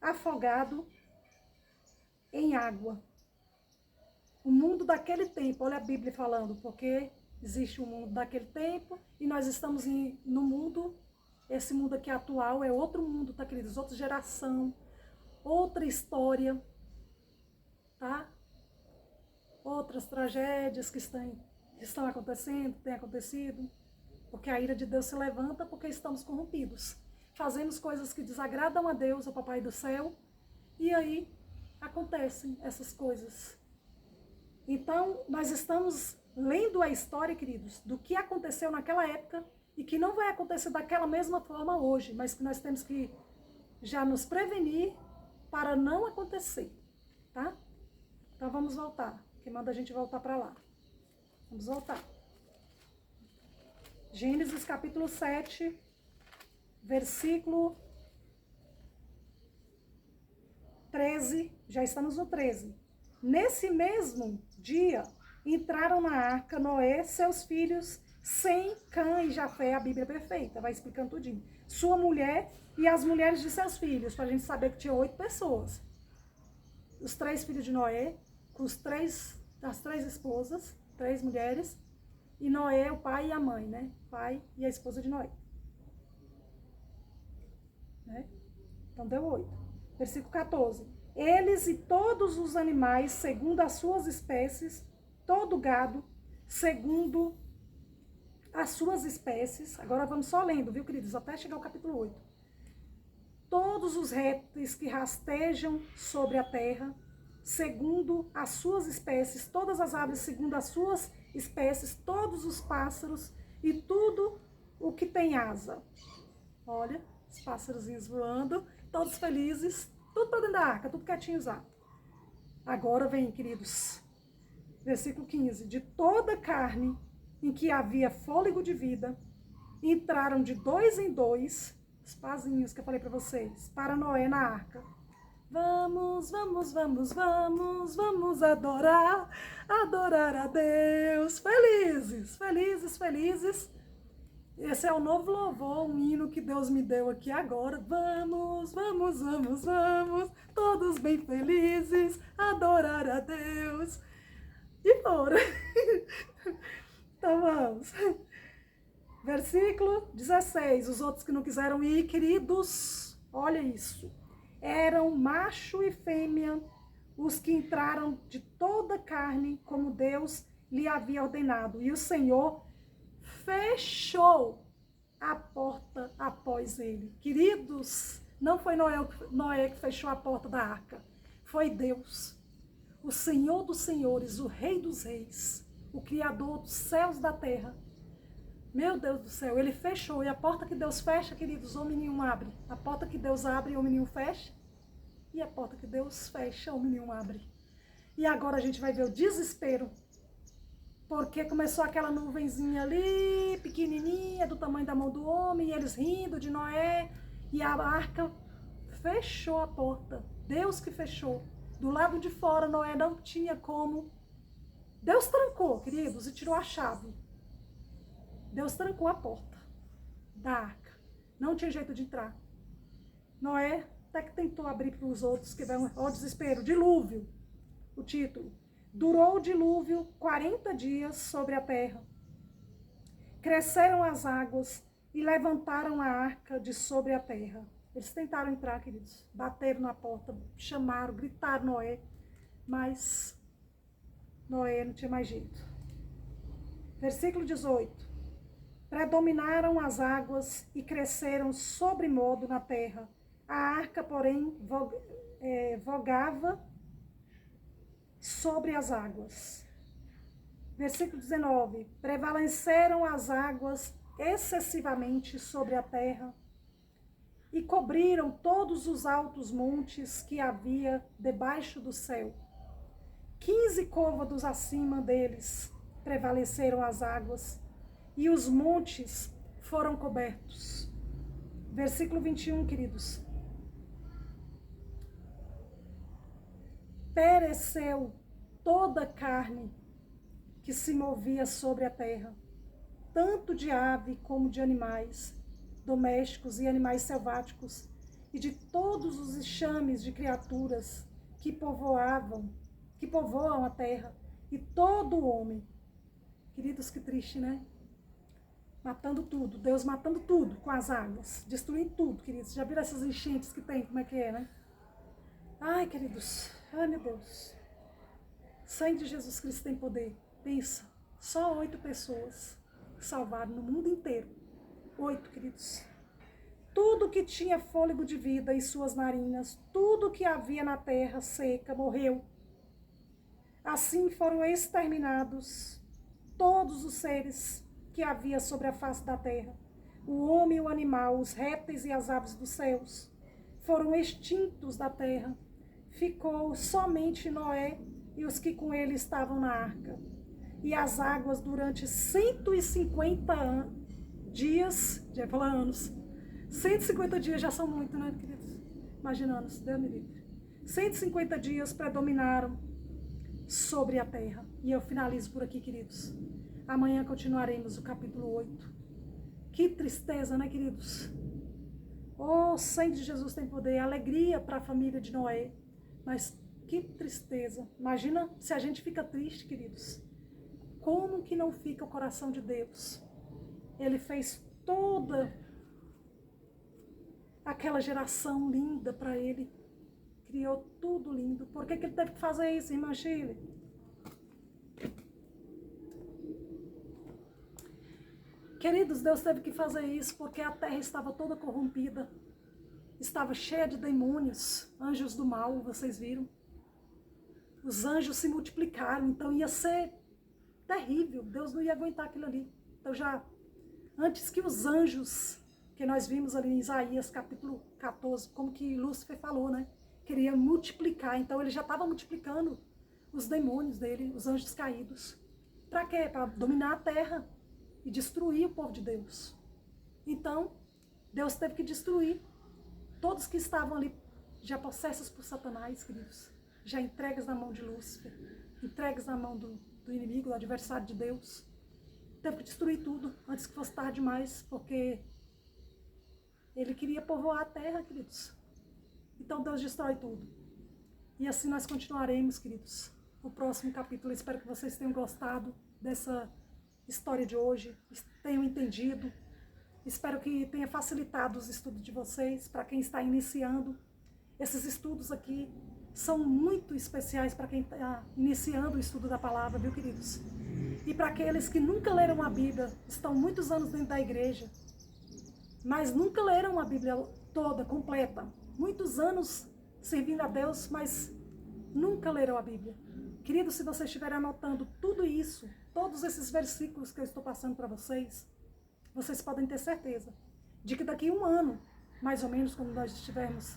afogado em água. O mundo daquele tempo, olha a Bíblia falando, porque existe um mundo daquele tempo e nós estamos no mundo, esse mundo aqui atual é outro mundo, tá, queridos? Outra geração, outra história, tá? Outras tragédias que estão acontecendo, têm acontecido, porque a ira de Deus se levanta porque estamos corrompidos. Fazemos coisas que desagradam a Deus, ao Papai do Céu, e aí acontecem essas coisas. Então, nós estamos lendo a história, queridos, do que aconteceu naquela época e que não vai acontecer daquela mesma forma hoje, mas que nós temos que já nos prevenir para não acontecer, tá? Então, vamos voltar, que manda a gente voltar para lá. Vamos voltar. Gênesis capítulo 7, versículo 13, já estamos no 13. Nesse mesmo dia, entraram na arca Noé, seus filhos, Sem, Cã e Jafé, a Bíblia é perfeita, vai explicando tudinho. Sua mulher e as mulheres de seus filhos, para a gente saber que tinha 8 pessoas. Os 3 filhos de Noé, com as 3 esposas, 3 mulheres, e Noé, o pai e a mãe, né? O pai e a esposa de Noé. Né? Então deu 8. Versículo 14. Eles e todos os animais, segundo as suas espécies, todo gado, segundo as suas espécies. Agora vamos só lendo, viu, queridos? Até chegar ao capítulo 8. Todos os répteis que rastejam sobre a terra, segundo as suas espécies, todas as aves segundo as suas espécies, todos os pássaros e tudo o que tem asa. Olha, os pássarozinhos voando, todos felizes, tudo para dentro da arca, tudo quietinho usado. Agora vem, queridos, versículo 15. De toda carne em que havia fôlego de vida, entraram de 2 em 2, os pazinhos que eu falei para vocês, para Noé na arca. Vamos, vamos, vamos, vamos, vamos adorar, adorar a Deus. Felizes, felizes, felizes. Esse é o novo louvor, um hino que Deus me deu aqui agora. Vamos, vamos, vamos, vamos, todos bem felizes, adorar a Deus. E fora. Então vamos. Versículo 16. Os outros que não quiseram ir, queridos, olha isso. Eram macho e fêmea os que entraram de toda carne, como Deus lhe havia ordenado. E o Senhor fechou a porta após ele. Queridos, não foi Noé que fechou a porta da arca. Foi Deus, o Senhor dos senhores, o Rei dos reis, o Criador dos céus e da terra. Meu Deus do céu, ele fechou. E a porta que Deus fecha, queridos, homem nenhum abre. A porta que Deus abre, homem nenhum fecha. E a porta que Deus fecha, homem nenhum abre. E agora a gente vai ver o desespero. Porque começou aquela nuvenzinha ali, pequenininha, do tamanho da mão do homem, e eles rindo de Noé. E a arca fechou a porta. Deus que fechou. Do lado de fora, Noé não tinha como. Deus trancou, queridos, e tirou a chave. Deus trancou a porta da arca. Não tinha jeito de entrar. Noé até que tentou abrir para os outros, que vai ao desespero. Dilúvio, o título. Durou o dilúvio 40 dias sobre a terra. Cresceram as águas e levantaram a arca de sobre a terra. Eles tentaram entrar, queridos. Bateram na porta, chamaram, gritaram Noé. Mas Noé não tinha mais jeito. Versículo 18. Predominaram as águas e cresceram sobremodo na terra. A arca, porém, vogava sobre as águas. Versículo 19. Prevaleceram as águas excessivamente sobre a terra e cobriram todos os altos montes que havia debaixo do céu. 15 côvados acima deles prevaleceram as águas e os montes foram cobertos. Versículo 21, queridos. Pereceu toda a carne que se movia sobre a terra, tanto de ave como de animais domésticos e animais selváticos, e de todos os enxames de criaturas que povoam a terra, e todo o homem. Queridos, que triste, né? Matando tudo, Deus matando tudo com as águas, destruindo tudo, queridos. Já viram essas enchentes que tem, como é que é, né? Ai, queridos, ai meu Deus. O sangue de Jesus Cristo tem poder. Pensa, só 8 pessoas salvaram no mundo inteiro. 8, queridos. Tudo que tinha fôlego de vida em suas narinas, tudo que havia na terra seca, morreu. Assim foram exterminados todos os seres que havia sobre a face da terra. O homem e o animal, os répteis e as aves dos céus foram extintos da terra. Ficou somente Noé e os que com ele estavam na arca. E as águas durante 150 dias, já ia falar anos, 150 dias já são muito, né, queridos? Imaginando, Deus me livre. 150 dias predominaram sobre a terra. E eu finalizo por aqui, queridos. Amanhã continuaremos o capítulo 8. Que tristeza, né, queridos? Oh, o sangue de Jesus tem poder, alegria para a família de Noé. Mas que tristeza. Imagina se a gente fica triste, queridos. Como que não fica o coração de Deus? Ele fez toda aquela geração linda para ele. Criou tudo lindo. Por que ele teve que fazer isso, irmã Chile? Queridos, Deus teve que fazer isso porque a terra estava toda corrompida. Estava cheia de demônios, anjos do mal, vocês viram? Os anjos se multiplicaram, então ia ser terrível. Deus não ia aguentar aquilo ali. Então já, antes que os anjos, que nós vimos ali em Isaías capítulo 14, como que Lúcifer falou, né? Queria multiplicar, então ele já estava multiplicando os demônios dele, os anjos caídos. Para quê? Para dominar a terra e destruir o povo de Deus. Então, Deus teve que destruir todos que estavam ali já possessos por Satanás, queridos, já entregues na mão de Lúcifer, entregues na mão do inimigo, do adversário de Deus. Teve que destruir tudo antes que fosse tarde demais, porque ele queria povoar a terra, queridos. Então Deus destrói tudo. E assim nós continuaremos, queridos. O próximo capítulo, eu espero que vocês tenham gostado dessa história de hoje, tenham entendido. Espero que tenha facilitado os estudos de vocês, para quem está iniciando. Esses estudos aqui são muito especiais para quem está iniciando o estudo da palavra, viu, queridos? E para aqueles que nunca leram a Bíblia, estão muitos anos dentro da igreja, mas nunca leram a Bíblia toda, completa. Muitos anos servindo a Deus, mas nunca leram a Bíblia. Queridos, se vocês estiverem anotando tudo isso, todos esses versículos que eu estou passando para vocês, vocês podem ter certeza de que daqui a um ano, mais ou menos, quando nós estivermos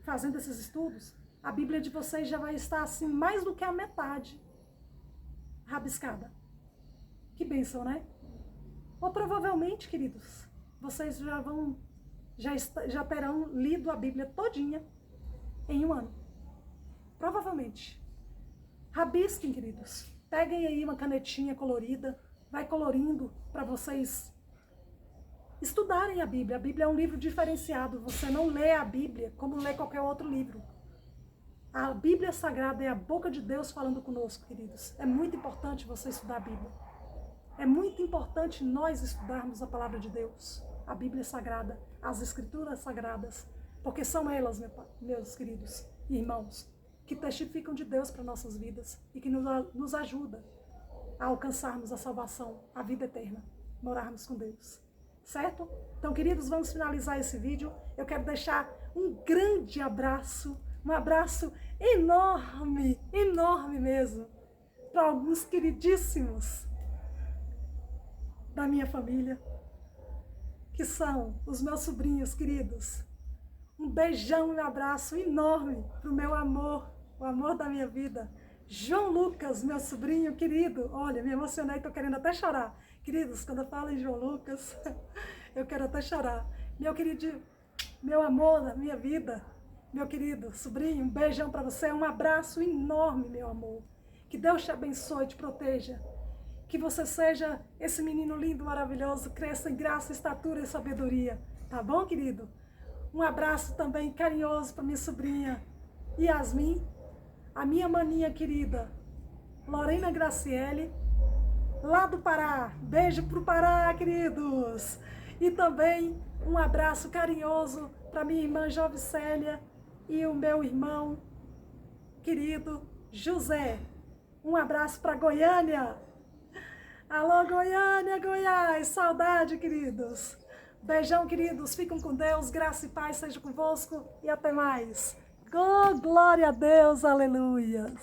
fazendo esses estudos, a Bíblia de vocês já vai estar assim, mais do que a metade rabiscada. Que bênção, né? Ou provavelmente, queridos, vocês já terão lido a Bíblia todinha em um ano. Provavelmente. Rabisquem, queridos. Peguem aí uma canetinha colorida, vai colorindo para vocês estudarem a Bíblia. A Bíblia é um livro diferenciado. Você não lê a Bíblia como lê qualquer outro livro. A Bíblia Sagrada é a boca de Deus falando conosco, queridos. É muito importante você estudar a Bíblia. É muito importante nós estudarmos a palavra de Deus, a Bíblia Sagrada, as Escrituras Sagradas, porque são elas, meus queridos irmãos, que testificam de Deus para nossas vidas e que nos ajudam a alcançarmos a salvação, a vida eterna, morarmos com Deus. Certo? Então, queridos, vamos finalizar esse vídeo. Eu quero deixar um grande abraço, um abraço enorme, enorme mesmo, para alguns queridíssimos da minha família, que são os meus sobrinhos queridos. Um beijão e um abraço enorme para o meu amor, o amor da minha vida, João Lucas, meu sobrinho querido. Olha, me emocionei, estou querendo até chorar. Queridos, quando eu falo em João Lucas, eu quero até chorar. Meu querido, meu amor da minha vida, meu querido sobrinho, um beijão para você, um abraço enorme, meu amor. Que Deus te abençoe, te proteja. Que você seja esse menino lindo, maravilhoso, cresça em graça, estatura e sabedoria. Tá bom, querido? Um abraço também carinhoso para minha sobrinha Yasmin, a minha maninha querida Lorena Graciele, lá do Pará. Beijo pro Pará, queridos! E também um abraço carinhoso para minha irmã Jovicélia e o meu irmão querido José. Um abraço para Goiânia. Alô, Goiânia, Goiás! Saudade, queridos! Beijão, queridos. Fiquem com Deus. Graça e paz seja convosco. E até mais. Glória a Deus. Aleluias.